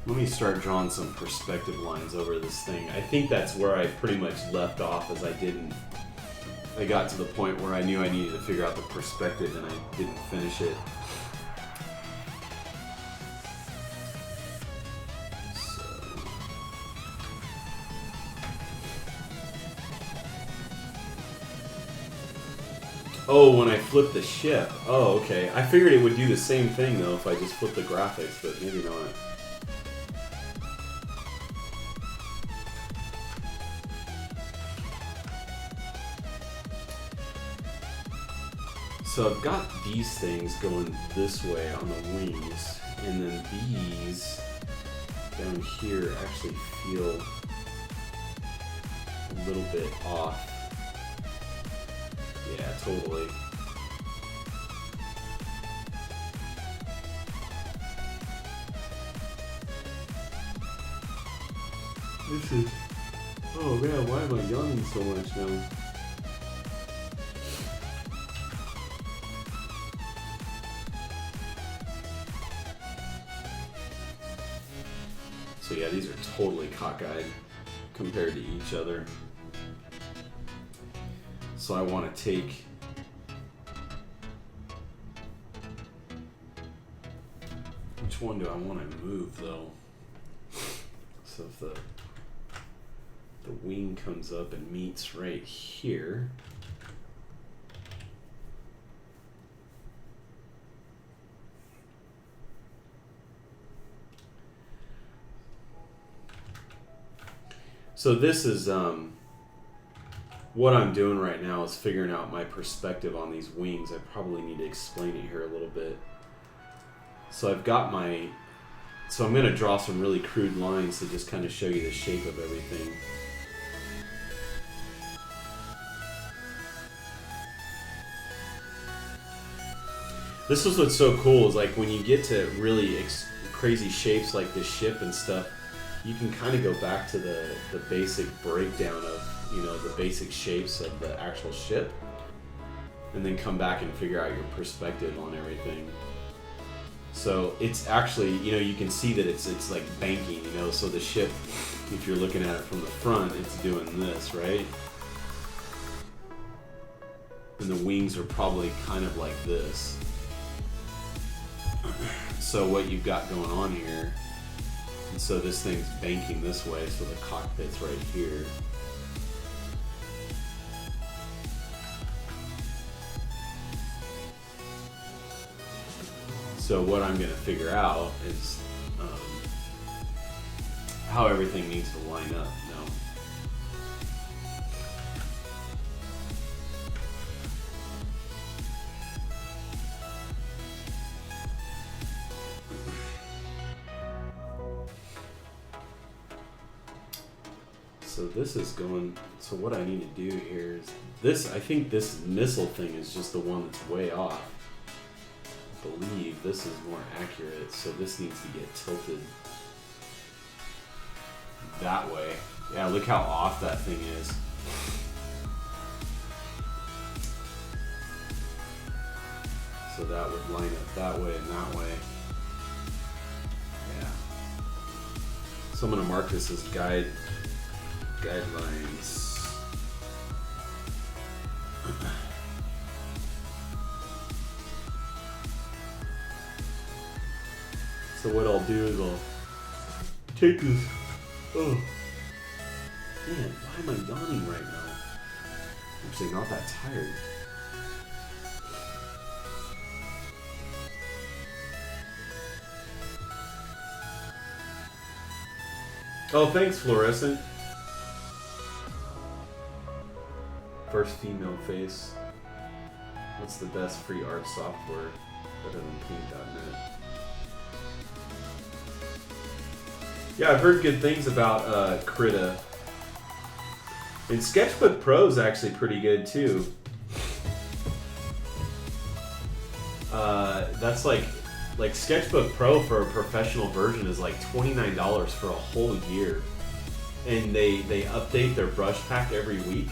Let me start drawing some perspective lines over this thing. I think that's where I pretty much left off, as I got to the point where I knew I needed to figure out the perspective and I didn't finish it. Oh, when I flip the ship. Oh, okay. I figured it would do the same thing, though, if I just flip the graphics, but maybe not. So I've got these things going this way on the wings, and then these down here actually feel a little bit off. Yeah, totally. This is... Oh man, why am I yawning so much now? So yeah, these are totally cockeyed compared to each other. So I want to take which one do I want to move though? So if the wing comes up and meets right here, so this is what I'm doing right now is figuring out my perspective on these wings. I probably need to explain it here a little bit. So I've got so I'm going to draw some really crude lines to just kind of show you the shape of everything. This is what's so cool, is like when you get to really crazy shapes like this ship and stuff, you can kind of go back to the basic breakdown of, you know, the basic shapes of the actual ship, and then come back and figure out your perspective on everything. So it's actually, you know, you can see that it's like banking, you know, so the ship, if you're looking at it from the front, it's doing this, right? And the wings are probably kind of like this. So what you've got going on here, and so this thing's banking this way, so the cockpit's right here. So what I'm going to figure out is how everything needs to line up now. So this is going, so what I need to do here is this, I think this missile thing is just the one that's way off. I believe this is more accurate, so this needs to get tilted that way. Yeah, look how off that thing is. So that would line up that way and that way. Yeah. So I'm going to mark this as guidelines. So what I'll do is I'll take this Man, why am I yawning right now? I'm actually not that tired. Oh, thanks, Fluorescent. First female face. What's the best free art software other than Paint.net? Yeah, I've heard good things about Krita. And Sketchbook Pro is actually pretty good too. That's like Sketchbook Pro for a professional version is like $29 for a whole year, and they update their brush pack every week.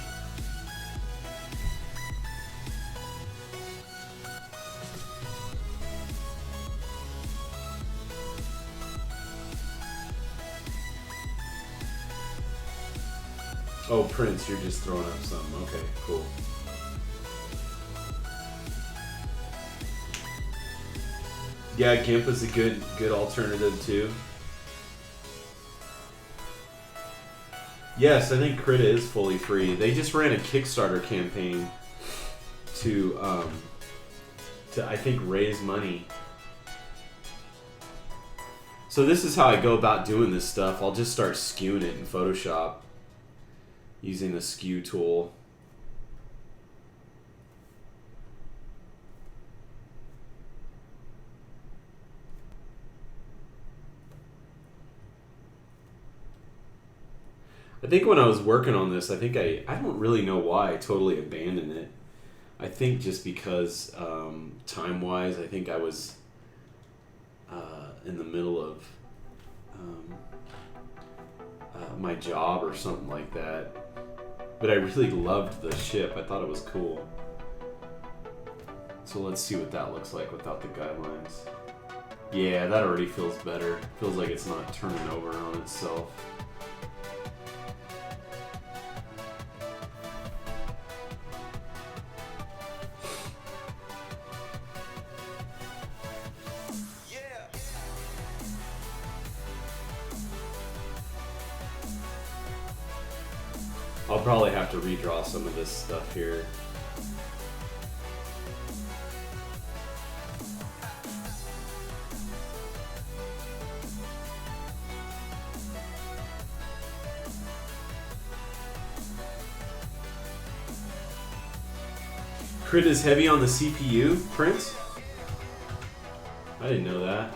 Oh, Prince, you're just throwing up something. Okay, cool. Yeah, GIMP is a good alternative too. Yes, I think Krita is fully free. They just ran a Kickstarter campaign to I think raise money. So this is how I go about doing this stuff. I'll just start skewing it in Photoshop using the skew tool. I think when I was working on this, I don't really know why I totally abandoned it. I think just because time-wise, I think I was in the middle of my job or something like that. But I really loved the ship. I thought it was cool. So let's see what that looks like without the guidelines. Yeah, that already feels better. Feels like it's not turning over on itself. I'll probably have to redraw some of this stuff here. Crit is heavy on the CPU, Prince? I didn't know that.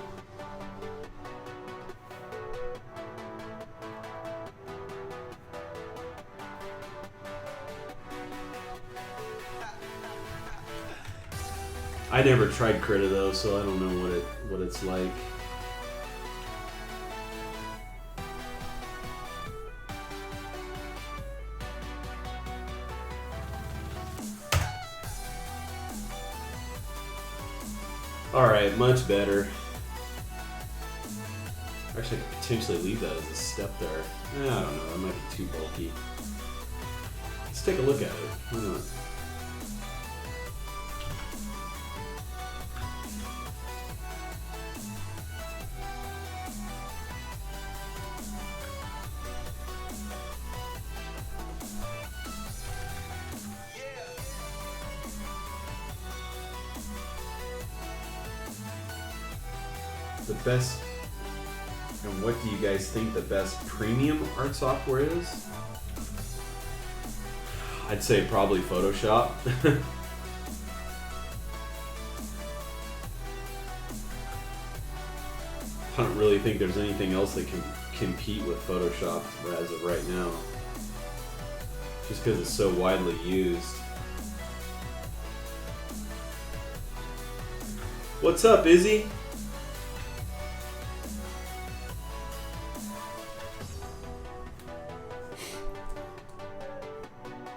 I never tried Krita though, so I don't know what it's like. Alright, much better. Actually, I could potentially leave that as a step there. I don't know, that might be too bulky. Let's take a look at it. Why not? The best, and what do you guys think the best premium art software is? I'd say probably Photoshop. I don't really think there's anything else that can compete with Photoshop as of right now, just because it's so widely used. What's up, Izzy?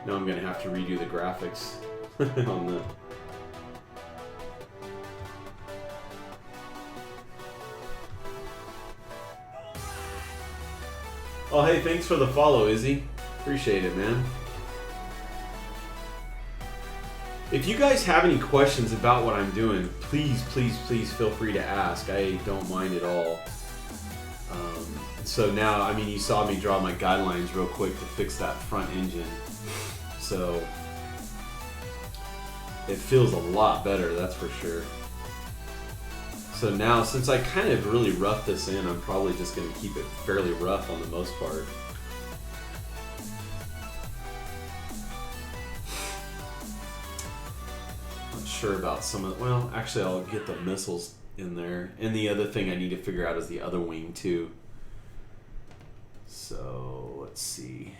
Now I'm gonna have to redo the graphics on the. Oh, hey, thanks for the follow, Izzy. Appreciate it, man. If you guys have any questions about what I'm doing, please feel free to ask. I don't mind at all. So now, I mean, you saw me draw my guidelines real quick to fix that front engine. So it feels a lot better, that's for sure. So now, since I kind of really roughed this in, I'm probably just going to keep it fairly rough on the most part. Not sure about some of, well, actually I'll get the missiles in there. And the other thing I need to figure out is the other wing too. So let's see.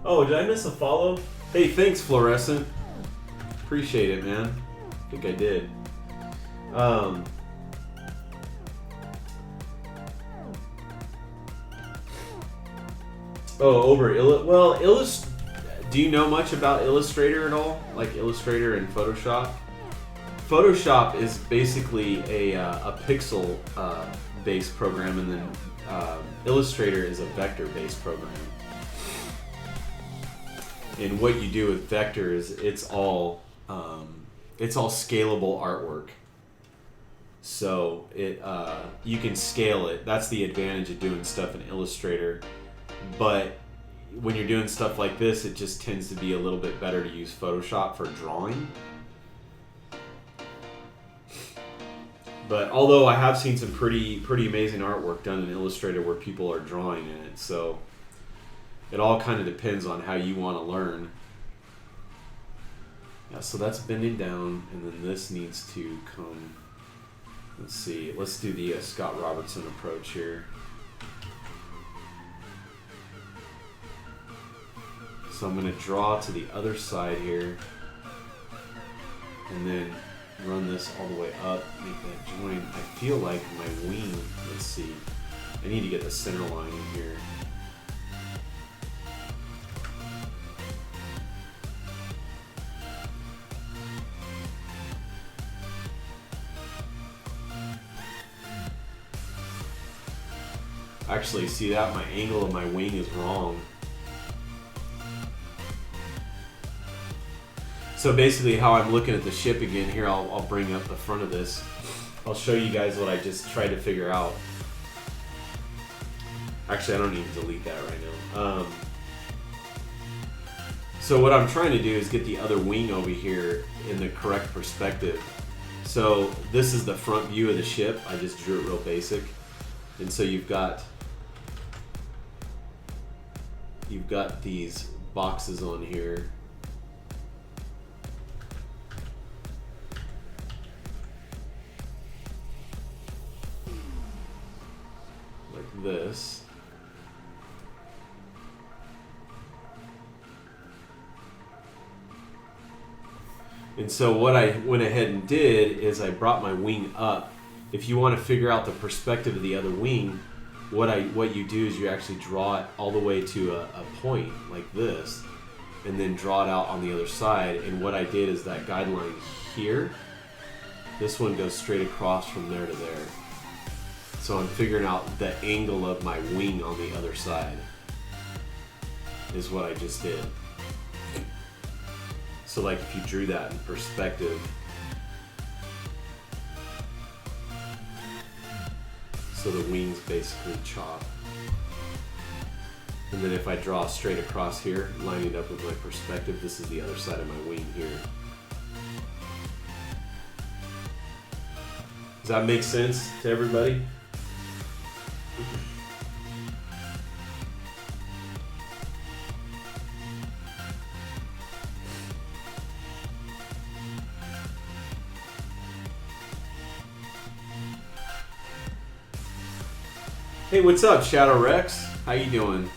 Oh, did I miss a follow? Hey, thanks, Fluorescent. Appreciate it, man. I think I did. Oh, over do you know much about Illustrator at all? Like Illustrator and Photoshop? Photoshop is basically a pixel based program, and then Illustrator is a vector based program. And what you do with vector is it's all scalable artwork. So you can scale it. That's the advantage of doing stuff in Illustrator. But when you're doing stuff like this, it just tends to be a little bit better to use Photoshop for drawing. But although I have seen some pretty amazing artwork done in Illustrator where people are drawing in it, so it all kind of depends on how you want to learn. Yeah, so that's bending down, and then this needs to come. Let's see. Let's do the Scott Robertson approach here. So I'm going to draw to the other side here, and then run this all the way up, make that join. I feel like my wing, let's see, I need to get the center line in here. Actually, see that? My angle of my wing is wrong. So basically how I'm looking at the ship again here, I'll bring up the front of this. I'll show you guys what I just tried to figure out. Actually, I don't need to delete that right now. So what I'm trying to do is get the other wing over here in the correct perspective. So this is the front view of the ship. I just drew it real basic. And so you've got these boxes on here. Like this. And so what I went ahead and did is I brought my wing up. If you want to figure out the perspective of the other wing, what you do is you actually draw it all the way to a point like this, and then draw it out on the other side. And what I did is that guideline here, this one goes straight across from there to there. So I'm figuring out the angle of my wing on the other side is what I just did. So like if you drew that in perspective, so the wings basically chop. And then if I draw straight across here, lining up with my perspective, this is the other side of my wing here. Does that make sense to everybody? Hey, what's up, Shadow Rex? How you doing?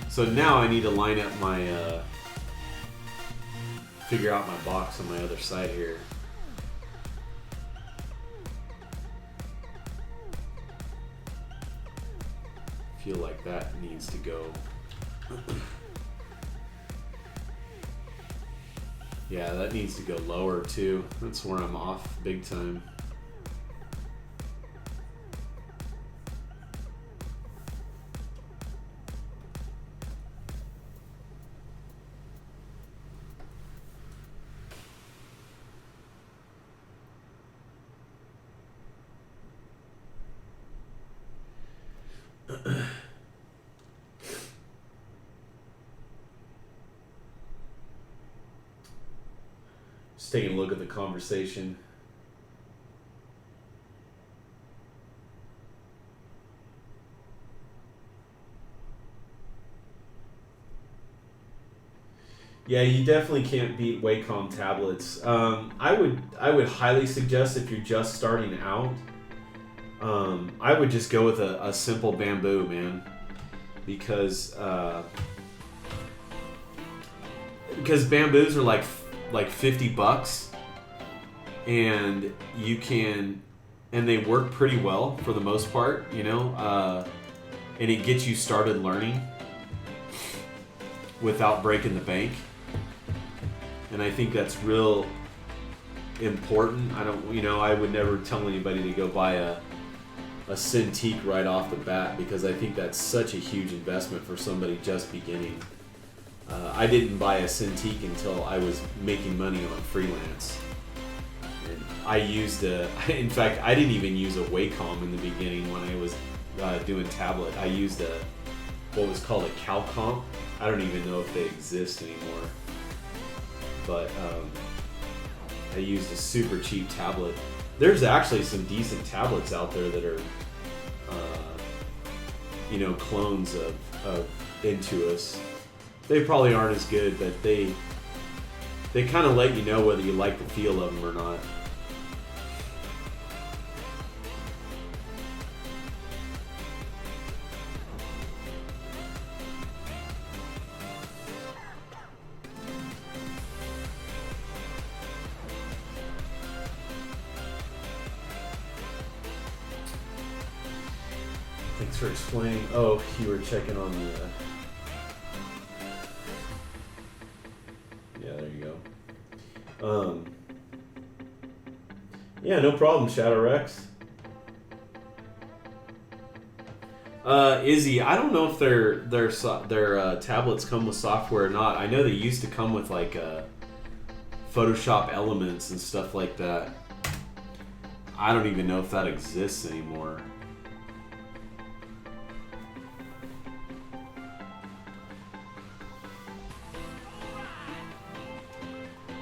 So now I need to line up my, figure out my box on my other side here. Feel like that needs to go. Yeah, that needs to go lower too. That's where I'm off big time. Just taking a look at the conversation. Yeah, you definitely can't beat Wacom tablets. I would highly suggest if you're just starting out, I would just go with a simple Bamboo, man, because Bamboos are like $50, and you can, and they work pretty well for the most part, you know, and it gets you started learning without breaking the bank. And I think that's real important. I would never tell anybody to go buy a Cintiq right off the bat, because I think that's such a huge investment for somebody just beginning. I didn't buy a Cintiq until I was making money on freelance. And I used in fact, I didn't even use a Wacom in the beginning when I was doing tablet. I used what was called a CalComp. I don't even know if they exist anymore. But I used a super cheap tablet. There's actually some decent tablets out there that are, clones of Intuos. They probably aren't as good, but they kind of let you know whether you like the feel of them or not. Thanks for explaining. Oh, you were checking on the... Yeah, there you go. Yeah, no problem, Shadow Rex. Izzy, I don't know if their tablets come with software or not. I know they used to come with like Photoshop Elements and stuff like that. I don't even know if that exists anymore.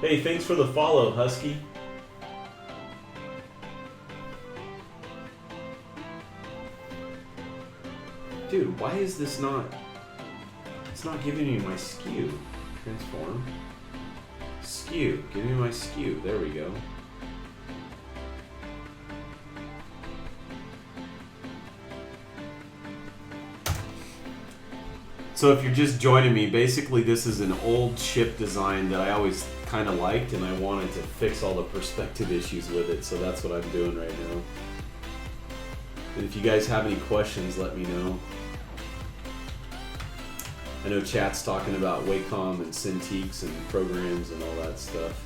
Hey, thanks for the follow, Husky. Dude, why is this not... It's not giving me my skew. Transform. Skew. Give me my skew. There we go. So if you're just joining me, basically this is an old chip design that I always kind of liked, and I wanted to fix all the perspective issues with it, so that's what I'm doing right now. And if you guys have any questions, let me know. I know chat's talking about Wacom and Cintiqs and programs and all that stuff.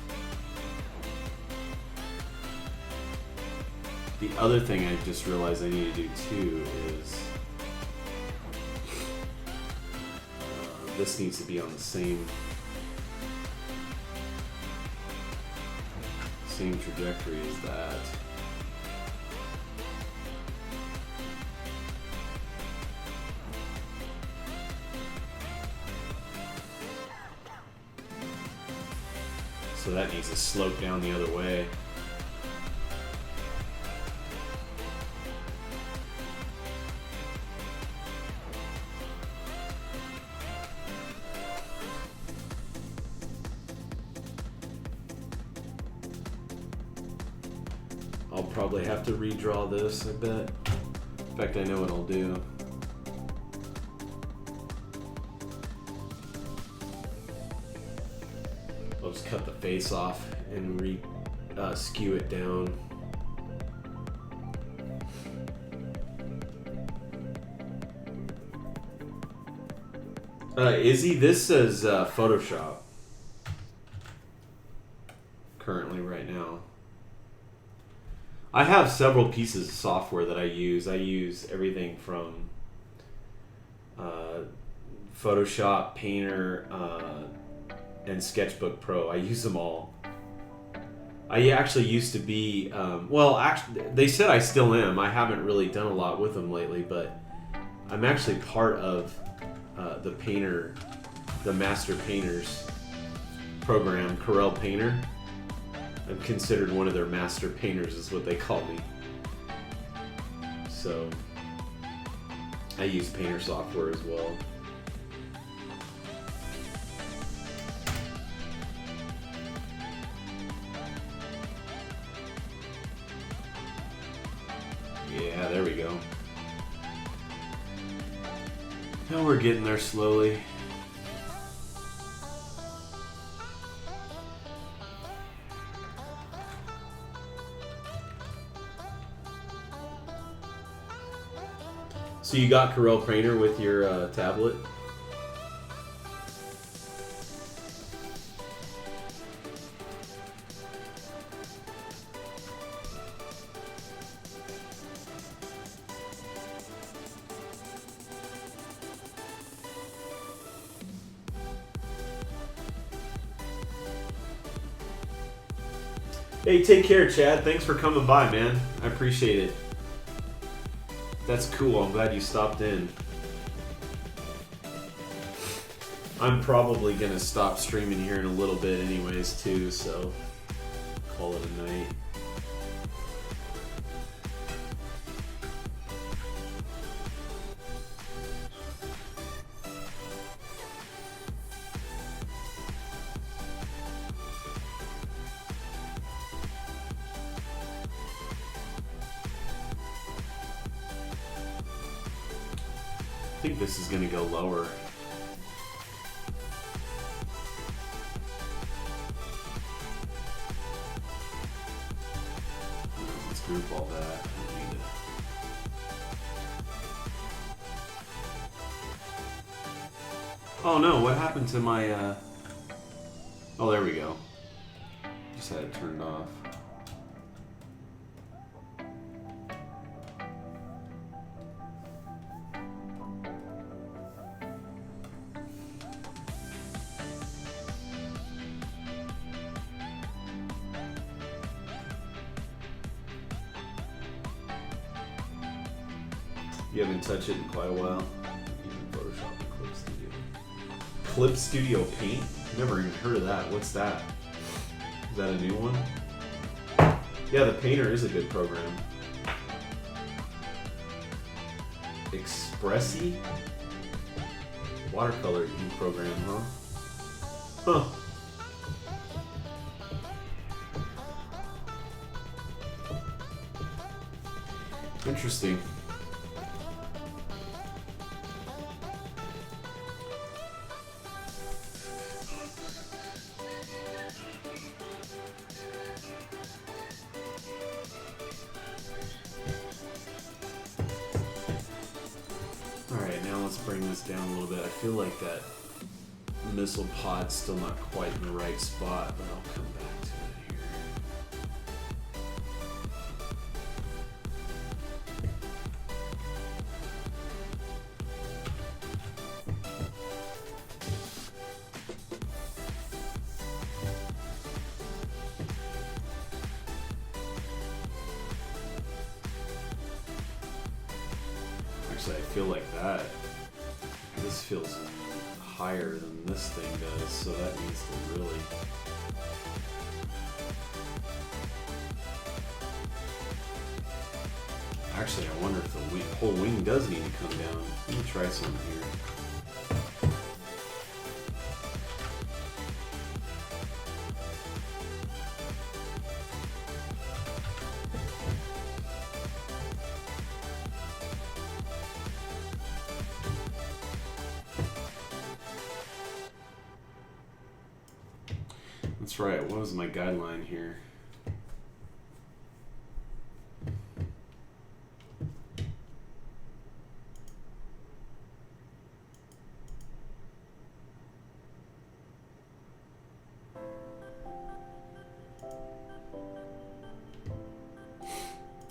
The other thing I just realized I need to do too is this needs to be on the same trajectory as that. So that needs to slope down the other way. I'll probably have to redraw this, I bet. In fact, I know what I'll do. I'll just cut the face off and skew it down. Izzy, this says Photoshop currently right now. I have several pieces of software that I use. I use everything from Photoshop, Painter, and Sketchbook Pro. I use them all. I actually used to be, actually, they said I still am. I haven't really done a lot with them lately, but I'm actually part of the Painter, the Master Painters program, Corel Painter. I'm considered one of their master painters, is what they call me. So I use painter software as well. Yeah, there we go. Now we're getting there slowly. So you got Corel Painter with your tablet? Hey, take care, Chad. Thanks for coming by, man. I appreciate it. That's cool. I'm glad you stopped in. I'm probably going to stop streaming here in a little bit anyways, too, so call it a night. I think this is going to go lower. Let's group all that. I don't need it. Oh no, what happened to my... Oh, there we go. Just had it turned off. You haven't touched it in quite a while. Even Photoshop and Clip Studio. Clip Studio Paint? Never even heard of that. What's that? Is that a new one? Yeah, the Painter is a good program. Expressi? Watercolor ink program, huh? Huh. Interesting. Alright, now let's bring this down a little bit. I feel like that missile pod's still not quite in the right spot, but I'll come back to it here. Actually, I feel like that. This feels higher than this thing does, so that needs to really... Actually, I wonder if the whole wing does need to come down. Let me try something here. That's right, what was my guideline here?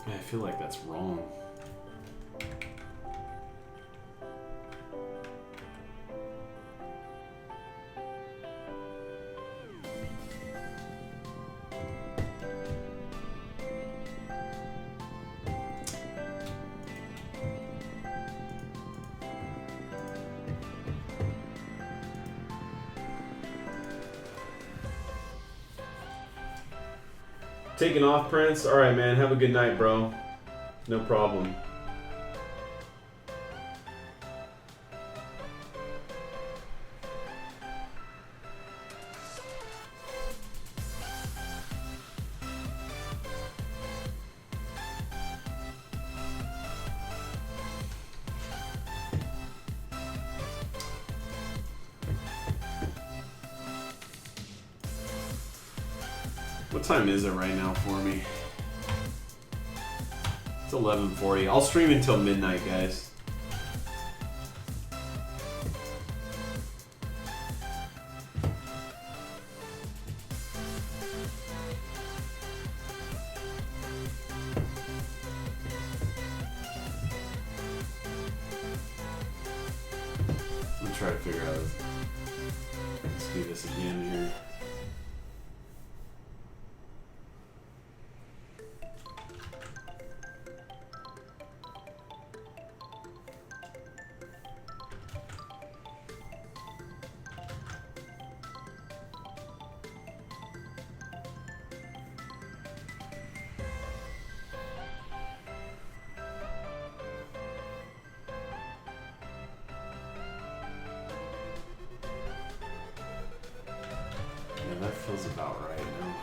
I feel like that's wrong. Taking off, Prince? Alright, man. Have a good night, bro. No problem. What time is it right now for me? It's 11:40. I'll stream until midnight, guys. I'm gonna try to figure out. Let's do this again here. Yeah, that feels about right now.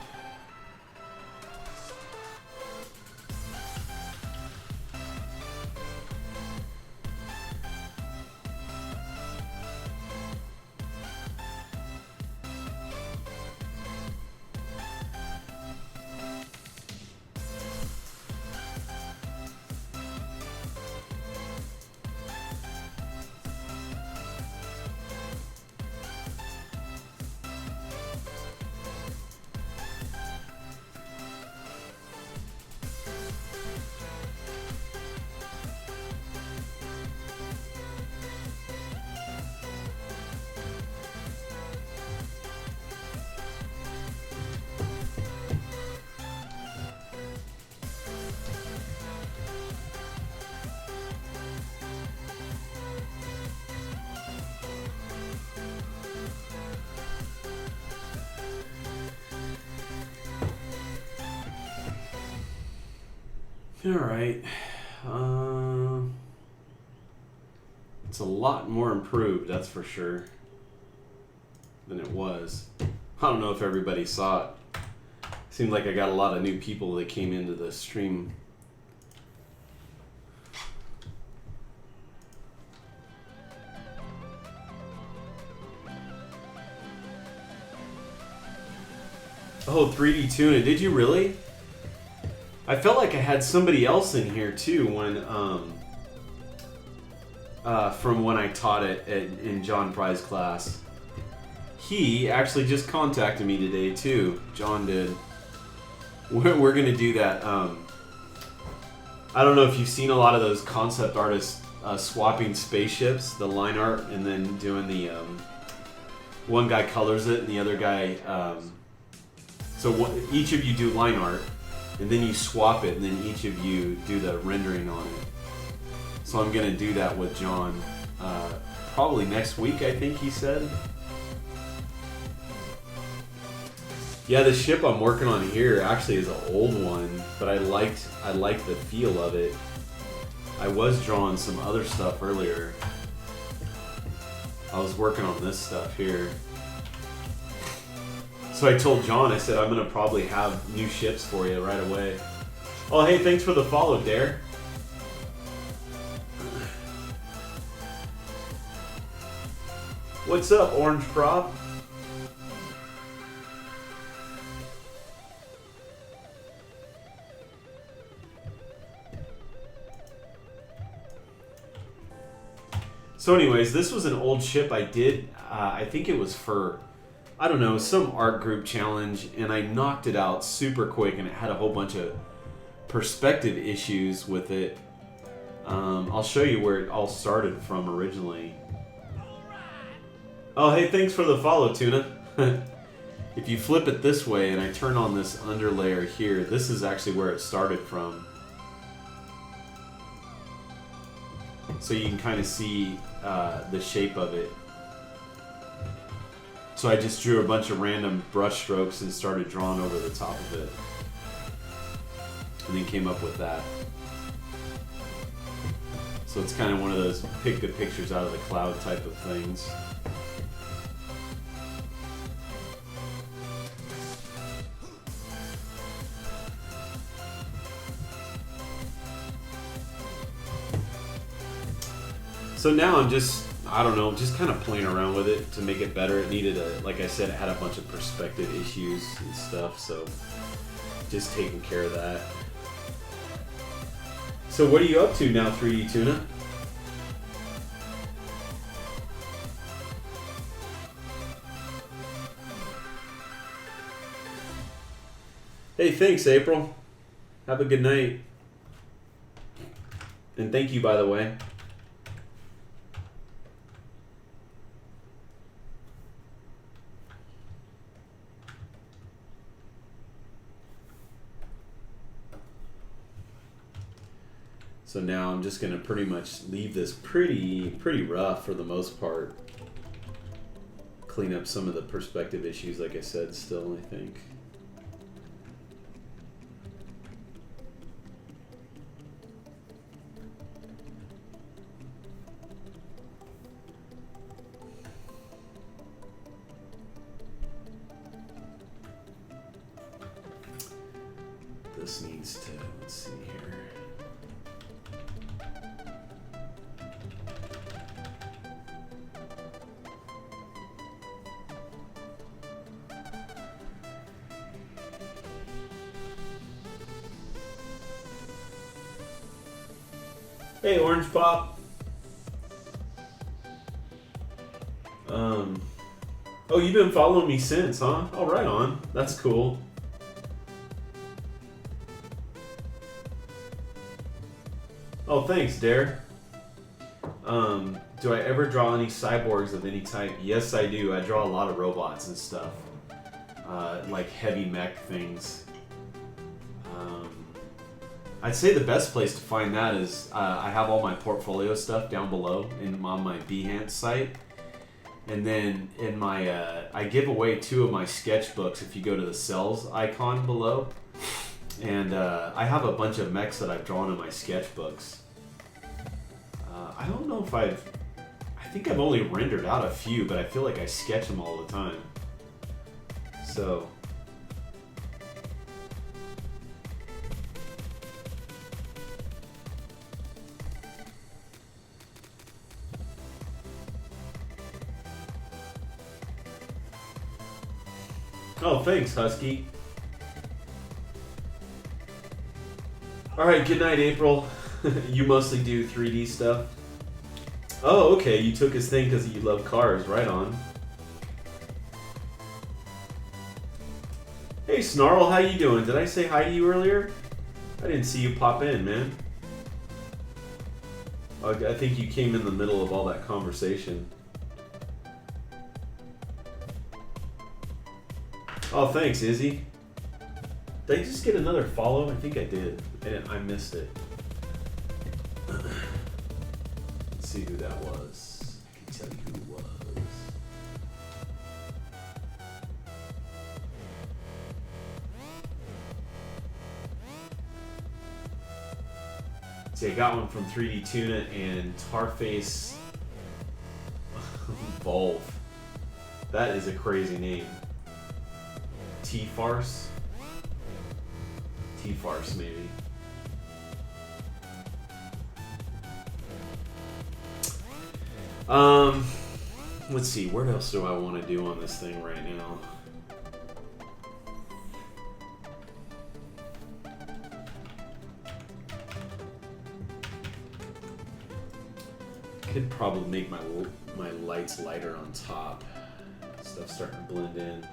All right. It's a lot more improved, that's for sure, than it was. I don't know if everybody saw it. Seemed like I got a lot of new people that came into the stream. Oh, 3D Tuna, did you really? I felt like I had somebody else in here too when, from when I taught it in John Pry's class. He actually just contacted me today too. John did. We're gonna do that. I don't know if you've seen a lot of those concept artists swapping spaceships, the line art, and then doing the one guy colors it and the other guy. Each of you do line art. And then you swap it, and then each of you do the rendering on it. So I'm going to do that with John probably next week, I think he said. Yeah, the ship I'm working on here actually is an old one, but I liked the feel of it. I was drawing some other stuff earlier. I was working on this stuff here. So I told John, I said, I'm going to probably have new ships for you right away. Oh, hey, thanks for the follow, Dare. What's up, Orange Prop? So anyways, this was an old ship I did. I think it was for, I don't know, some art group challenge, and I knocked it out super quick, and it had a whole bunch of perspective issues with it. I'll show you where it all started from originally. Oh, hey, thanks for the follow, Tuna. If you flip it this way and I turn on this underlayer here, this is actually where it started from. So you can kind of see the shape of it. So I just drew a bunch of random brush strokes and started drawing over the top of it. and then came up with that. So it's kind of one of those pick the pictures out of the cloud type of things. So now I'm just, I don't know, just kind of playing around with it to make it better. It needed like I said, it had a bunch of perspective issues and stuff, so just taking care of that. So what are you up to now, 3D Tuna? Hey, thanks, April. Have a good night. And thank you, by the way. So now I'm just gonna pretty much leave this pretty rough for the most part. Clean up some of the perspective issues, like I said, still, I think. This needs to, let's see here. Hey, Orange Pop. Oh, you've been following me since, huh? Oh, right on. That's cool. Oh, thanks, Dare. Do I ever draw any cyborgs of any type? Yes, I do. I draw a lot of robots and stuff. Like heavy mech things. I'd say the best place to find that is I have all my portfolio stuff down below on my Behance site. And then in my, I give away 2 of my sketchbooks if you go to the cells icon below. And I have a bunch of mechs that I've drawn in my sketchbooks. I don't know if I think I've only rendered out a few, but I feel like I sketch them all the time. So. Oh, thanks, Husky. Alright, good night, April. You mostly do 3D stuff? Oh, okay, you took his thing because you love cars. Right on. Hey, Snarl, how you doing? Did I say hi to you earlier? I didn't see you pop in, man. I think you came in the middle of all that conversation. Oh, thanks, Izzy. Did I just get another follow? I think I did. I missed it. Let's see who that was. I can tell you who it was. See, I got one from 3D Tuna and Tarface Volve. That is a crazy name. T-Farce? T-Farce, maybe. Let's see, what else do I want to do on this thing right now? Could probably make my lights lighter on top. Stuff's starting to blend in.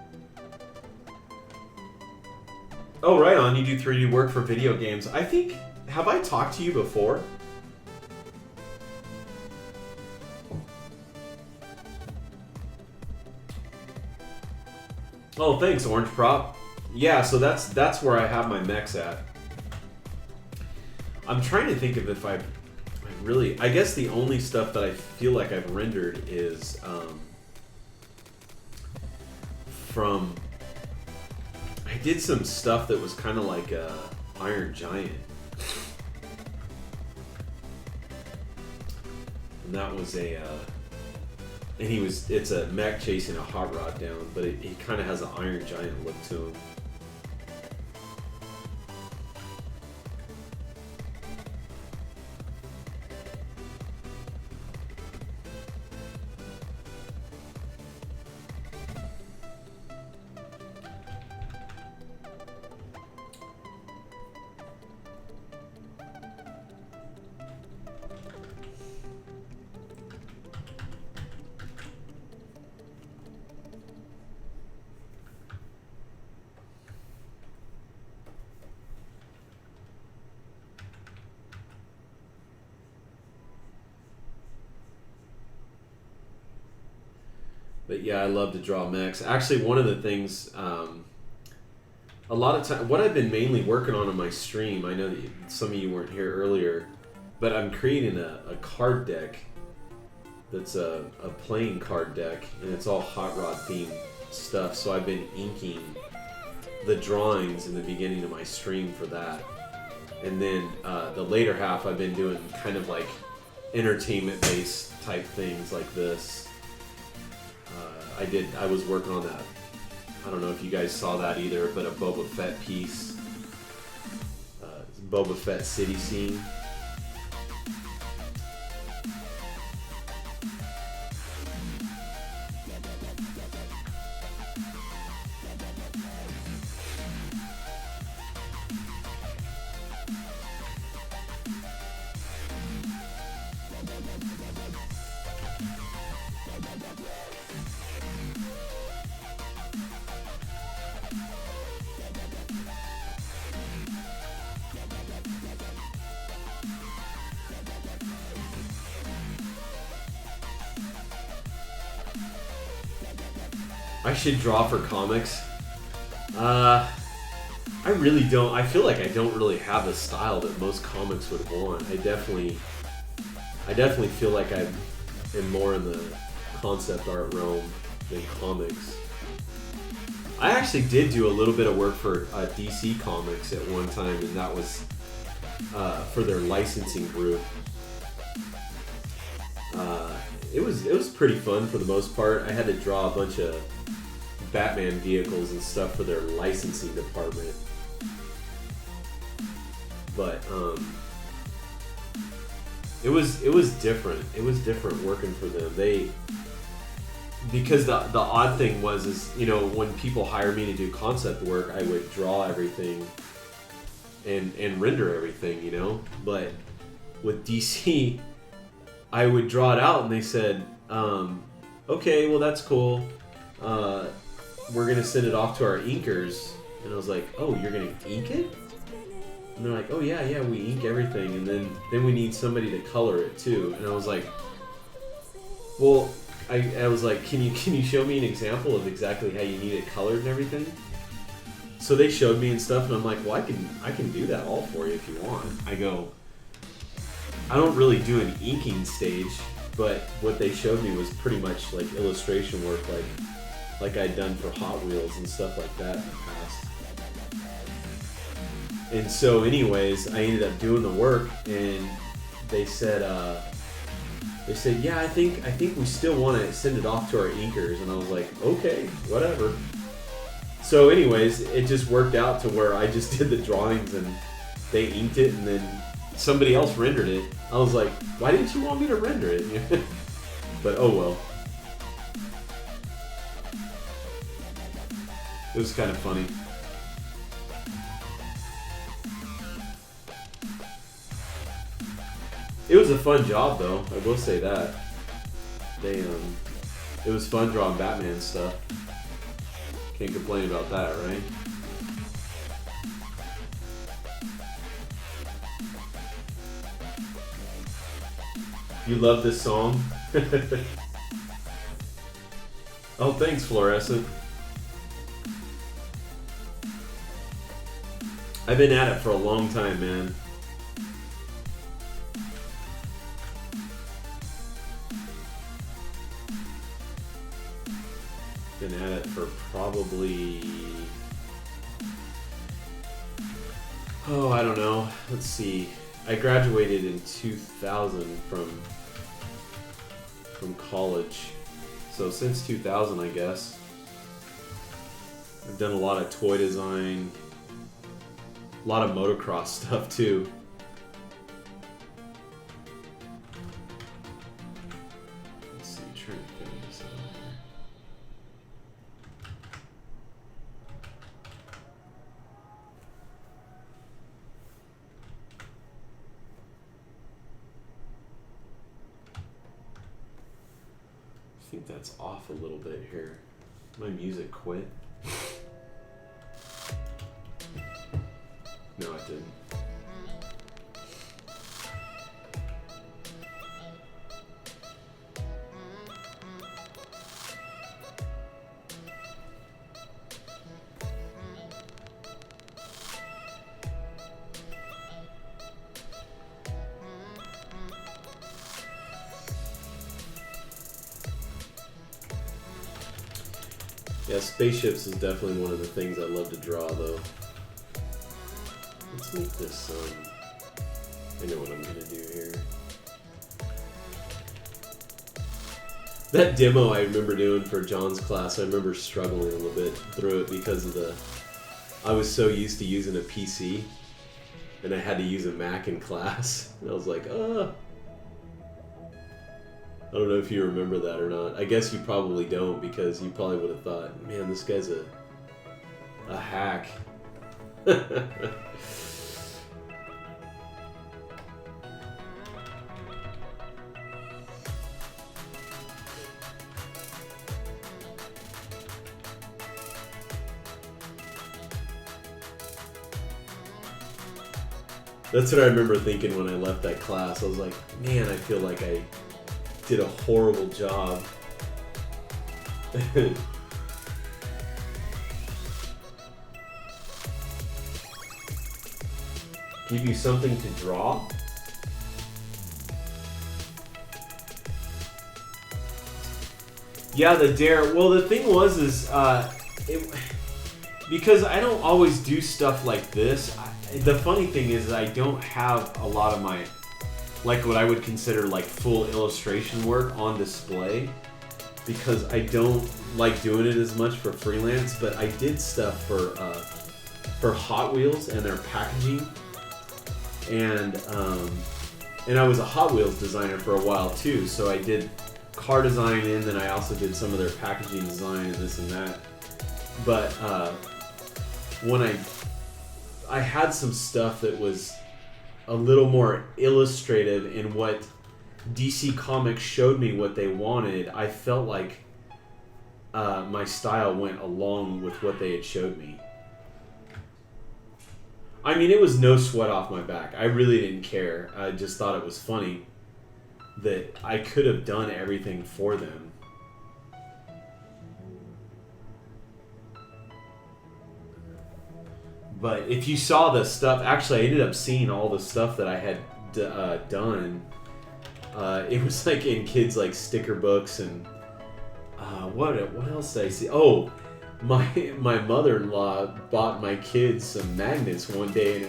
Oh, right on. You do 3D work for video games. I think, have I talked to you before? Oh, thanks, Orange Prop. Yeah, so that's where I have my mechs at. I'm trying to think of if I really... I guess the only stuff that I feel like I've rendered is from... I did some stuff that was kind of like Iron Giant. And that was it's a mech chasing a hot rod down, but it kind of has an Iron Giant look to him. But yeah, I love to draw mechs. Actually, one of the things, a lot of time, what I've been mainly working on my stream, I know that some of you weren't here earlier, but I'm creating a card deck that's a playing card deck, and it's all Hot Rod themed stuff. So I've been inking the drawings in the beginning of my stream for that. And then the later half, I've been doing kind of like entertainment-based type things like this. I was working on that. I don't know if you guys saw that either, but a Boba Fett piece. Boba Fett city scene. I should draw for comics. I really don't. I feel like I don't really have the style that most comics would want. I definitely feel like I am more in the concept art realm than comics. I actually did do a little bit of work for DC Comics at one time, and that was for their licensing group. It was pretty fun for the most part. I had to draw a bunch of Batman vehicles and stuff for their licensing department. But it was different. It was different working for them. Because the odd thing was you know, when people hire me to do concept work, I would draw everything and render everything, you know. But with DC, I would draw it out and they said, okay, well that's cool. We're gonna send it off to our inkers. And I was like, oh, you're gonna ink it? And they're like, oh yeah, we ink everything, and then we need somebody to color it too. And I was like, well, I was like, can you show me an example of exactly how you need it colored and everything? So they showed me and stuff, and I'm like, well, I can do that all for you if you want. I go, I don't really do an inking stage, but what they showed me was pretty much like illustration work, like I'd done for Hot Wheels and stuff like that in the past. And so anyways, I ended up doing the work, and they said, yeah, I think we still want to send it off to our inkers. And I was like, okay, whatever. So anyways, it just worked out to where I just did the drawings and they inked it, and then somebody else rendered it. I was like, why didn't you want me to render it? But oh well. It was kind of funny. It was a fun job though, I will say that. It was fun drawing Batman stuff. Can't complain about that, right? You love this song? Oh, thanks, Fluorescent. I've been at it for a long time, man. Been at it for probably Oh, I don't know. Let's see. I graduated in 2000 from college. So since 2000, I guess. I've done a lot of toy design, a lot of motocross stuff too. Let's see, trying to figure this out here. I think that's off a little bit here. My music quit. No, it didn't. Yeah, spaceships is definitely one of the things I love to draw, though. Let's make this, I know what I'm gonna do here. That demo I remember doing for John's class, I remember struggling a little bit through it because of I was so used to using a PC, and I had to use a Mac in class, and I was like, I don't know if you remember that or not. I guess you probably don't, because you probably would have thought, man, this guy's a hack. That's what I remember thinking when I left that class. I was like, man, I feel like I did a horrible job. Give you something to draw? Yeah, the dare. Well, the thing was, because I don't always do stuff like this. The funny thing is, I don't have a lot of my, like what I would consider like full illustration work on display, because I don't like doing it as much for freelance. But I did stuff for Hot Wheels and their packaging, and I was a Hot Wheels designer for a while too. So I did car design, and then I also did some of their packaging design and this and that. But when I had some stuff that was a little more illustrative in what DC Comics showed me what they wanted, I felt like my style went along with what they had showed me. I mean, it was no sweat off my back. I really didn't care. I just thought it was funny that I could have done everything for them. But if you saw the stuff, actually I ended up seeing all the stuff that I had done. It was like in kids' like sticker books, and what else did I see? Oh, my mother-in-law bought my kids some magnets one day, and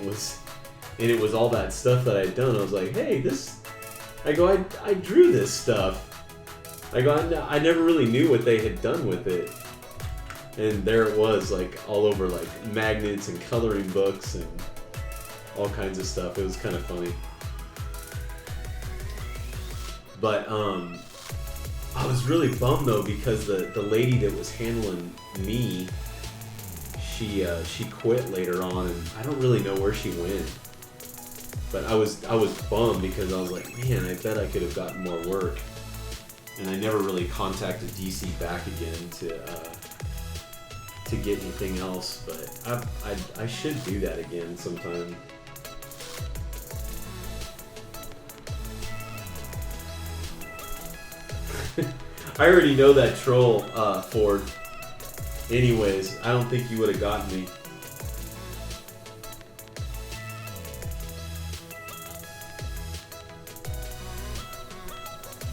it was all that stuff that I'd done. I was like, hey, I drew this stuff. I never really knew what they had done with it. And there it was, like, all over, like, magnets and coloring books and all kinds of stuff. It was kind of funny. But, I was really bummed, though, because the lady that was handling me, she quit later on, and I don't really know where she went. But I was bummed, because I was like, man, I bet I could have gotten more work. And I never really contacted DC back again to get anything else, but I should do that again sometime. I already know that troll, Ford. Anyways, I don't think you would have gotten me.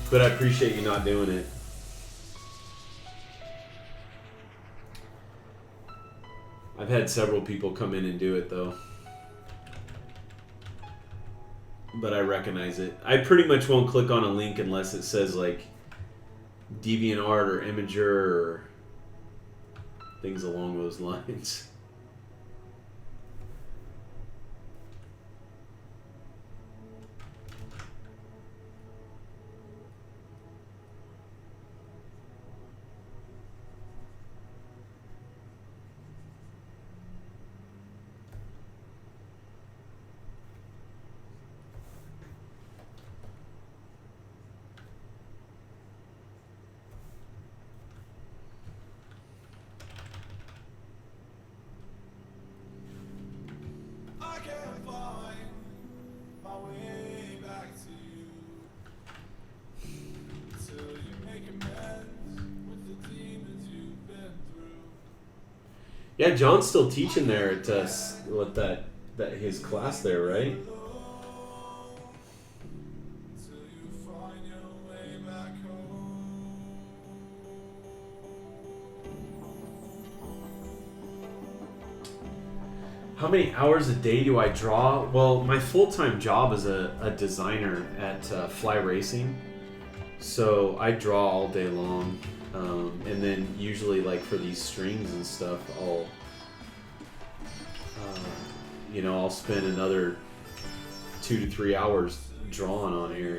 But I appreciate you not doing it. I've had several people come in and do it, though. but I recognize it. I pretty much won't click on a link unless it says like DeviantArt or Imager or things along those lines. Yeah, John's still teaching there at what that his class there, right? How many hours a day do I draw? Well, my full-time job is a designer at Fly Racing, so I draw all day long. And then usually, like for these strings and stuff, I'll spend another 2 to 3 hours drawing on here.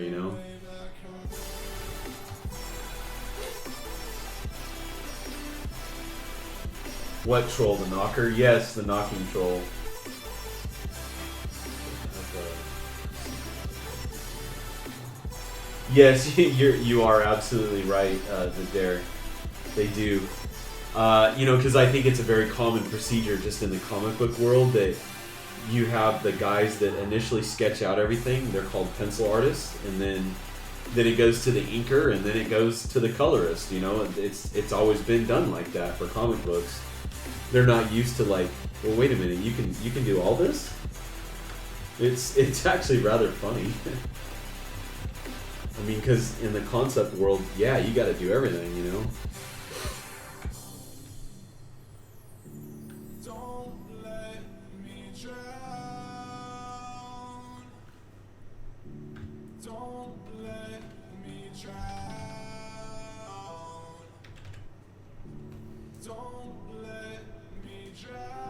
What troll? The knocker? Yes, the knocking troll. Yes, you are absolutely right, the Dare. They do. Because I think it's a very common procedure just in the comic book world that you have the guys that initially sketch out everything. They're called pencil artists, and then it goes to the inker, and then it goes to the colorist. It's always been done like that for comic books. They're not used to like, well, wait a minute, you can do all this? It's actually rather funny. I mean, because in the concept world, yeah, you got to do everything, Don't let me drown. Don't let me drown. Don't let me drown.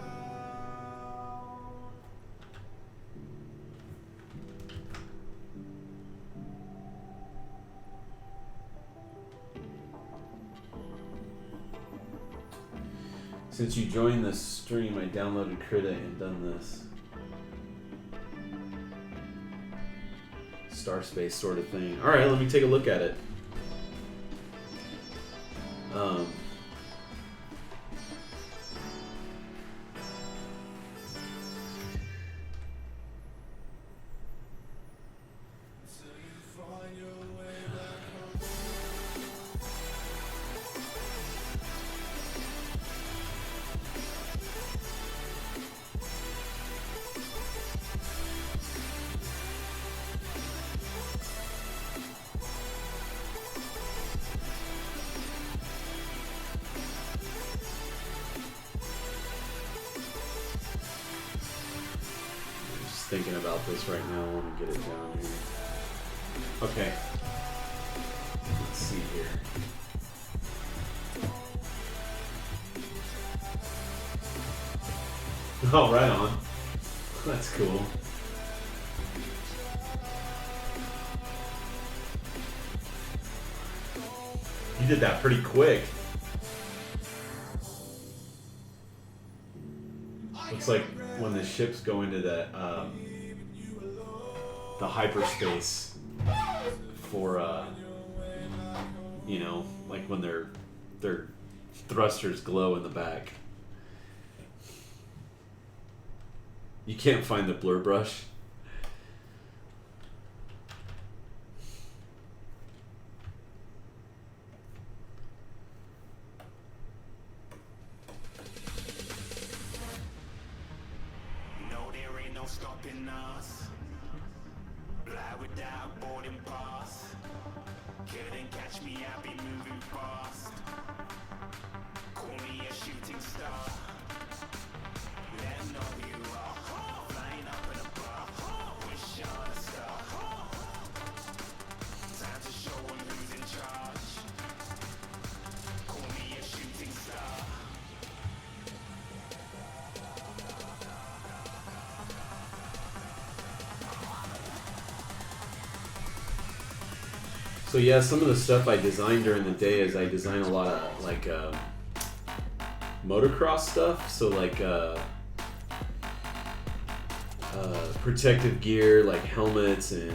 Since you joined the stream, I downloaded Krita and done this. Star Space sort of thing. Alright, let me take a look at it. Thinking about this right now. I want to get it down here. Okay. Let's see here. Oh, right on. That's cool. You did that pretty quick. Looks like when the ships go into the hyperspace for like when their thrusters glow in the back. You can't find the blur brush. So yeah, some of the stuff I design during the day is I design a lot of like motocross stuff. So like protective gear, like helmets and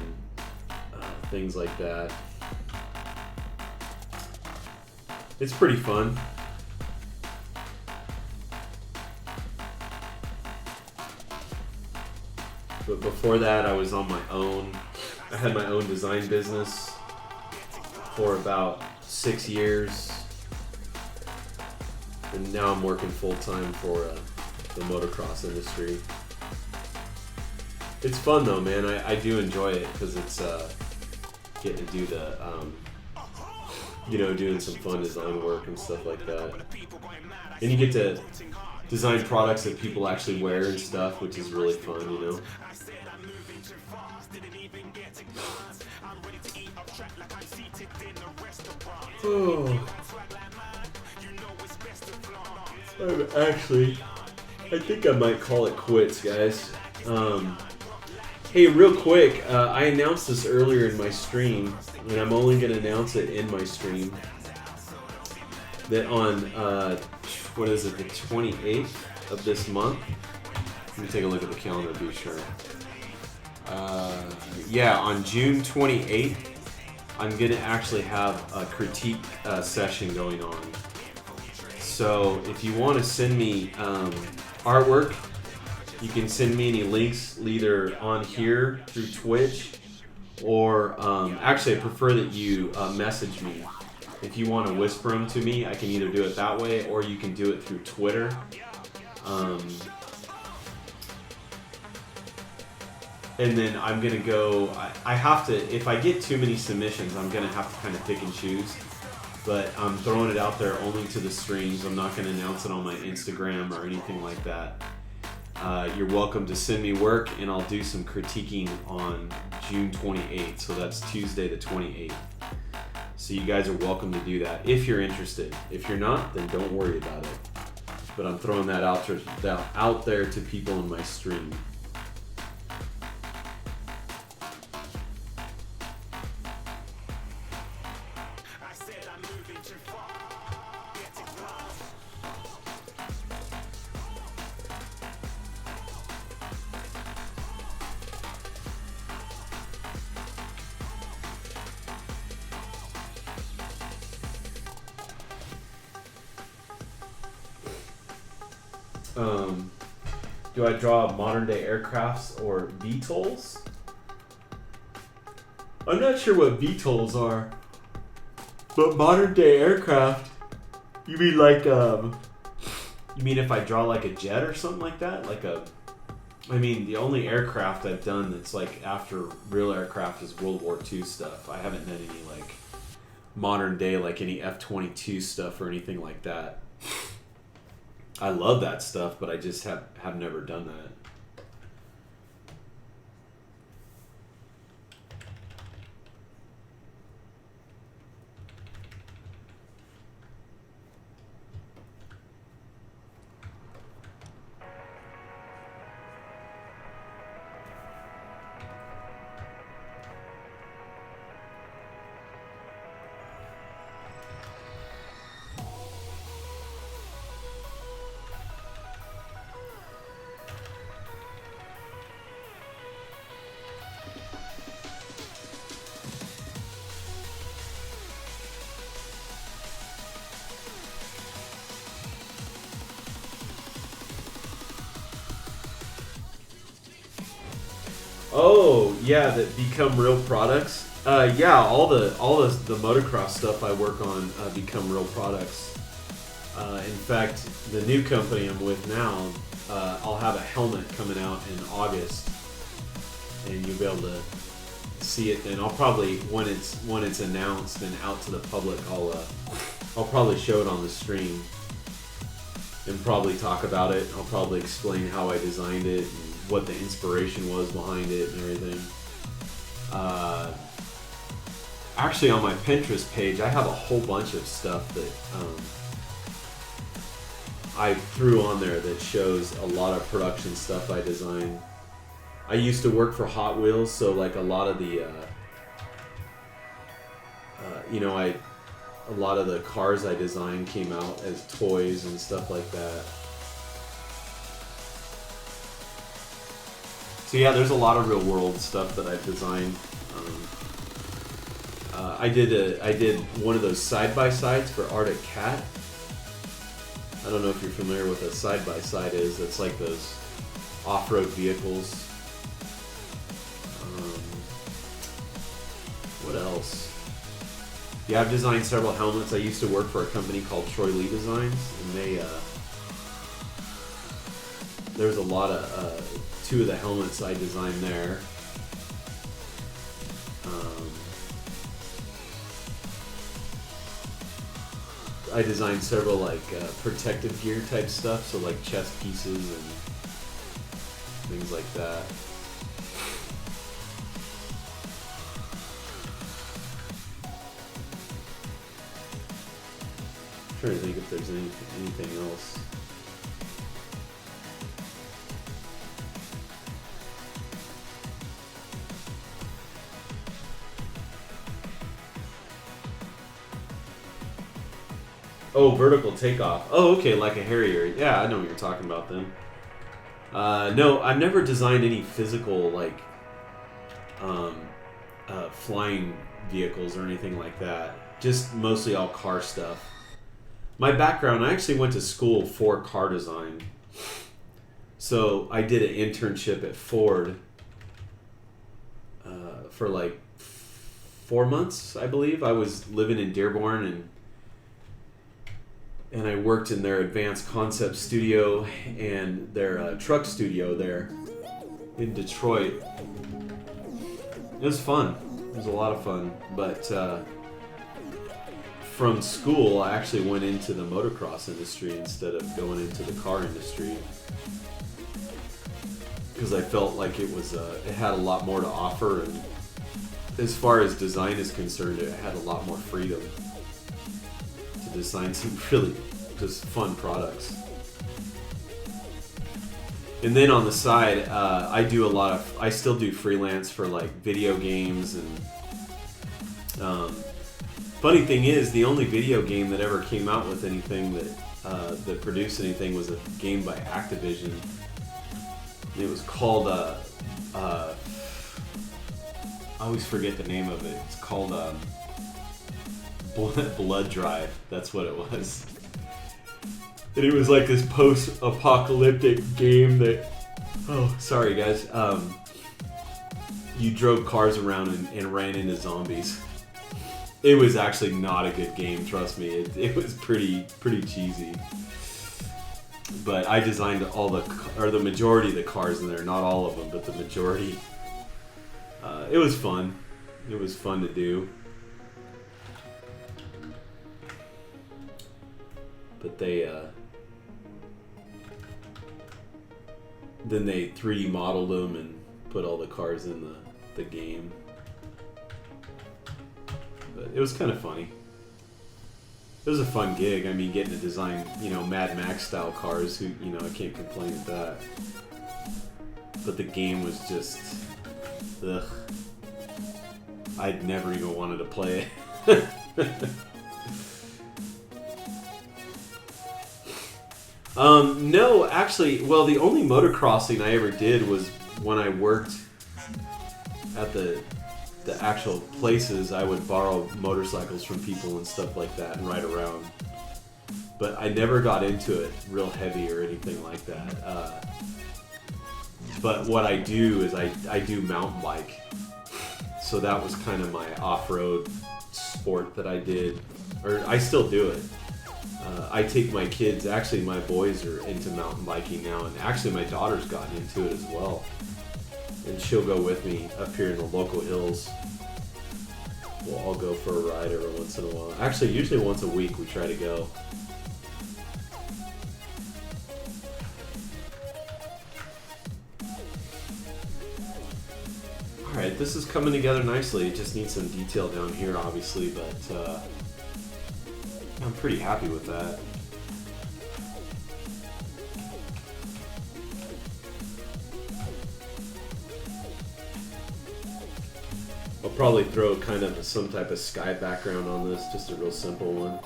things like that. It's pretty fun. But before that, I was on my own. I had my own design business for about 6 years. And now I'm working full-time for the motocross industry. It's fun though, man. I do enjoy it because it's getting to do the, doing some fun design work and stuff like that. And you get to design products that people actually wear and stuff, which is really fun, you know. Oh. I think I might call it quits, guys. Hey, real quick, I announced this earlier in my stream, and I'm only going to announce it in my stream, that on, the 28th of this month, let me take a look at the calendar to be sure. Yeah, on June 28th, I'm going to actually have a critique session going on. So if you want to send me artwork, you can send me any links either on here through Twitch or actually I prefer that you message me. If you want to whisper them to me, I can either do it that way or you can do it through Twitter. And then I'm going to go, I have to, if I get too many submissions, I'm going to have to kind of pick and choose. But I'm throwing it out there only to the streams. I'm not going to announce it on my Instagram or anything like that. You're welcome to send me work and I'll do some critiquing on June 28th. So that's Tuesday the 28th. So you guys are welcome to do that if you're interested. If you're not, then don't worry about it. But I'm throwing that out there to people in my stream. Do I draw modern day aircrafts or VTOLs? I'm not sure what VTOLs are, but modern day aircraft, you mean like, you mean if I draw like a jet or something like that? I mean, the only aircraft I've done that's like after real aircraft is World War II stuff. I haven't done any like modern day, like any F-22 stuff or anything like that. I love that stuff, but I just have never done that. Oh, yeah, that become real products. Yeah, all the motocross stuff I work on become real products. In fact, the new company I'm with now, I'll have a helmet coming out in August, and you'll be able to see it then. I'll probably when it's announced and out to the public, I'll probably show it on the stream and probably talk about it. I'll probably explain how I designed it and what the inspiration was behind it and everything. Actually, on my Pinterest page, I have a whole bunch of stuff that I threw on there that shows a lot of production stuff I designed. I used to work for Hot Wheels, so like a lot of the you know, a lot of the cars I designed came out as toys and stuff like that. So yeah, there's a lot of real world stuff that I've designed. I did one of those side by sides for Arctic Cat. I don't know if you're familiar with what a side by side is. It's like those off-road vehicles. What else? Yeah, I've designed several helmets. I used to work for a company called Troy Lee Designs, and there's a lot of two of the helmets I designed there. I designed several like protective gear type stuff, so like chest pieces and things like that. I'm trying to think if there's anything else. Oh, vertical takeoff. Oh, okay, like a Harrier. Yeah, I know what you're talking about then. No, I've never designed any physical, like, flying vehicles or anything like that. Just mostly all car stuff. My background, I actually went to school for car design. So I did an internship at Ford for like 4 months, I believe. I was living in Dearborn, and I worked in their advanced concept studio and their truck studio there in Detroit. It was fun. It was a lot of fun. But from school, I actually went into the motocross industry instead of going into the car industry, because I felt like it had a lot more to offer, and as far as design is concerned, it had a lot more freedom to design some really just fun products. And then on the side, I still do freelance for like video games, and funny thing is, the only video game that ever came out with anything that produced anything was a game by Activision. It was called I always forget the name of it. It's called Blood Drive. That's what it was. And it was like this post-apocalyptic game that... Oh, sorry guys. You drove cars around and ran into zombies. It was actually not a good game, trust me. It was pretty cheesy. But I designed the majority of the cars in there. Not all of them, but the majority. It was fun. It was fun to do. But then they 3D modeled them and put all the cars in the game. But it was kind of funny. It was a fun gig. I mean, getting to design, Mad Max style cars, I can't complain at that. But the game was just, ugh. I'd never even wanted to play it. No, actually, well, the only motocrossing I ever did was when I worked at the actual places. I would borrow motorcycles from people and stuff like that and ride around. But I never got into it real heavy or anything like that. But what I do is I do mountain bike. So that was kind of my off-road sport that I did, or I still do it. I take my kids, actually my boys are into mountain biking now, and actually my daughter's gotten into it as well. And she'll go with me up here in the local hills. We'll all go for a ride every once in a while. Actually, usually once a week we try to go. Alright, this is coming together nicely. It just needs some detail down here, obviously, but I'm pretty happy with that. probably throw kind of some type of sky background on this, just a real simple one.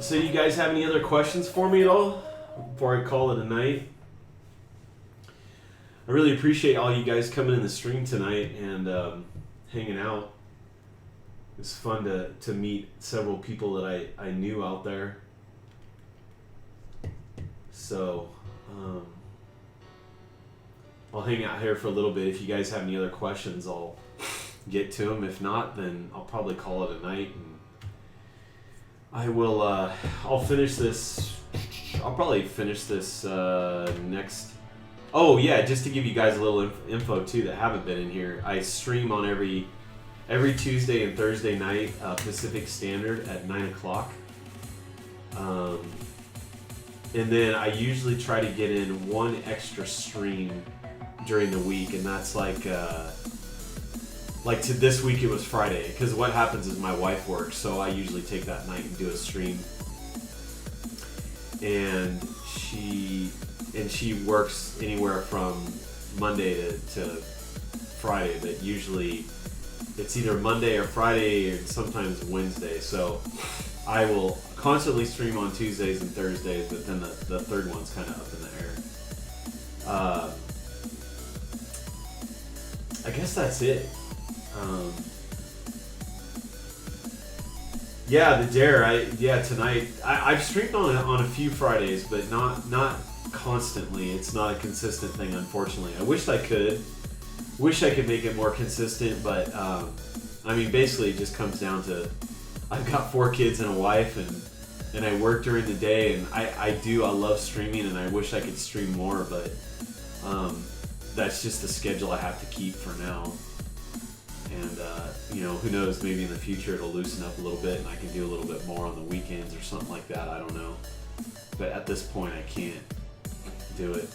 So you guys have any other questions for me at all before I call it a night? I really appreciate all you guys coming in the stream tonight and hanging out. It's fun to meet several people that I knew out there. So I'll hang out here for a little bit. If you guys have any other questions, I'll get to them. If not, then I'll probably call it a night. And I will. I'll finish this. I'll probably finish this next. Oh yeah, just to give you guys a little info too that haven't been in here. I stream on every Tuesday and Thursday night Pacific Standard at 9 o'clock. And then I usually try to get in one extra stream during the week, and that's like to this week it was Friday, because what happens is my wife works, so I usually take that night and do a stream. And she works anywhere from Monday to Friday, but usually it's either Monday or Friday and sometimes Wednesday. So I will constantly stream on Tuesdays and Thursdays, but then the third one's kind of up in the air. I guess that's it. Yeah, the Dare. Tonight I've streamed on a few Fridays, but not constantly. It's not a consistent thing, unfortunately. I wish I could. Wish I could make it more consistent, but I mean, basically, it just comes down to I've got 4 kids and a wife, and I work during the day, and I love streaming, and I wish I could stream more, but that's just the schedule I have to keep for now. And who knows, maybe in the future it'll loosen up a little bit and I can do a little bit more on the weekends or something like that. I don't know, but at this point I can't do it.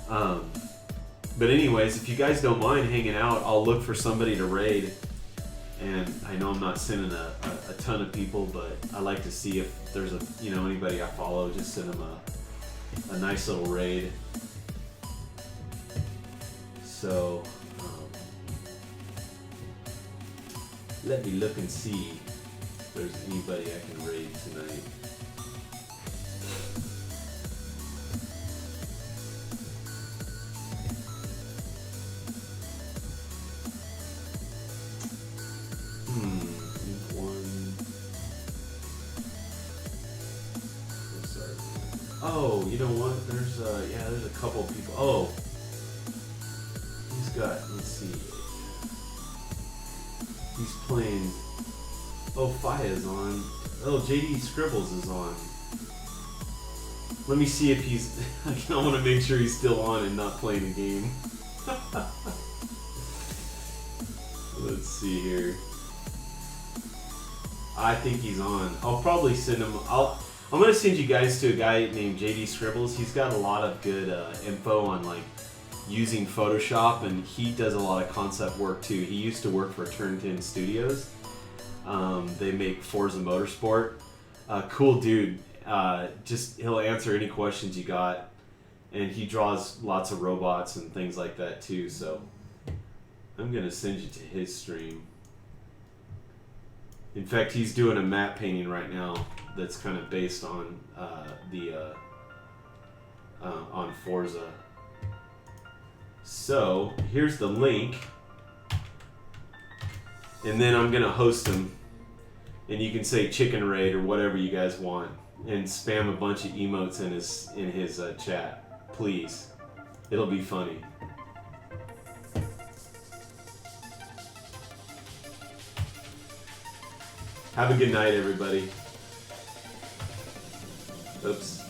But anyways, if you guys don't mind hanging out, I'll look for somebody to raid. And I know I'm not sending a ton of people, but I like to see if there's anybody I follow, just send them a nice little raid. So let me look and see if there's anybody I can raid tonight. Oh, you know what? There's a couple of people. Oh, let's see. He's playing. Oh, Faya's on. Oh, JD Scribbles is on. Let me see if he's. I want to make sure he's still on and not playing a game. Let's see here. I think he's on. I'll probably send him. I'm gonna send you guys to a guy named JD Scribbles. He's got a lot of good info on like using Photoshop, and he does a lot of concept work too. He used to work for Turn 10 Studios. They make Forza Motorsport. Cool dude. He'll answer any questions you got, and he draws lots of robots and things like that too. So I'm gonna send you to his stream. In fact, he's doing a map painting right now that's kind of based on on Forza. So here's the link, and then I'm gonna host him, and you can say Chicken Raid or whatever you guys want, and spam a bunch of emotes in his chat, please. It'll be funny. Have a good night, everybody. Oops.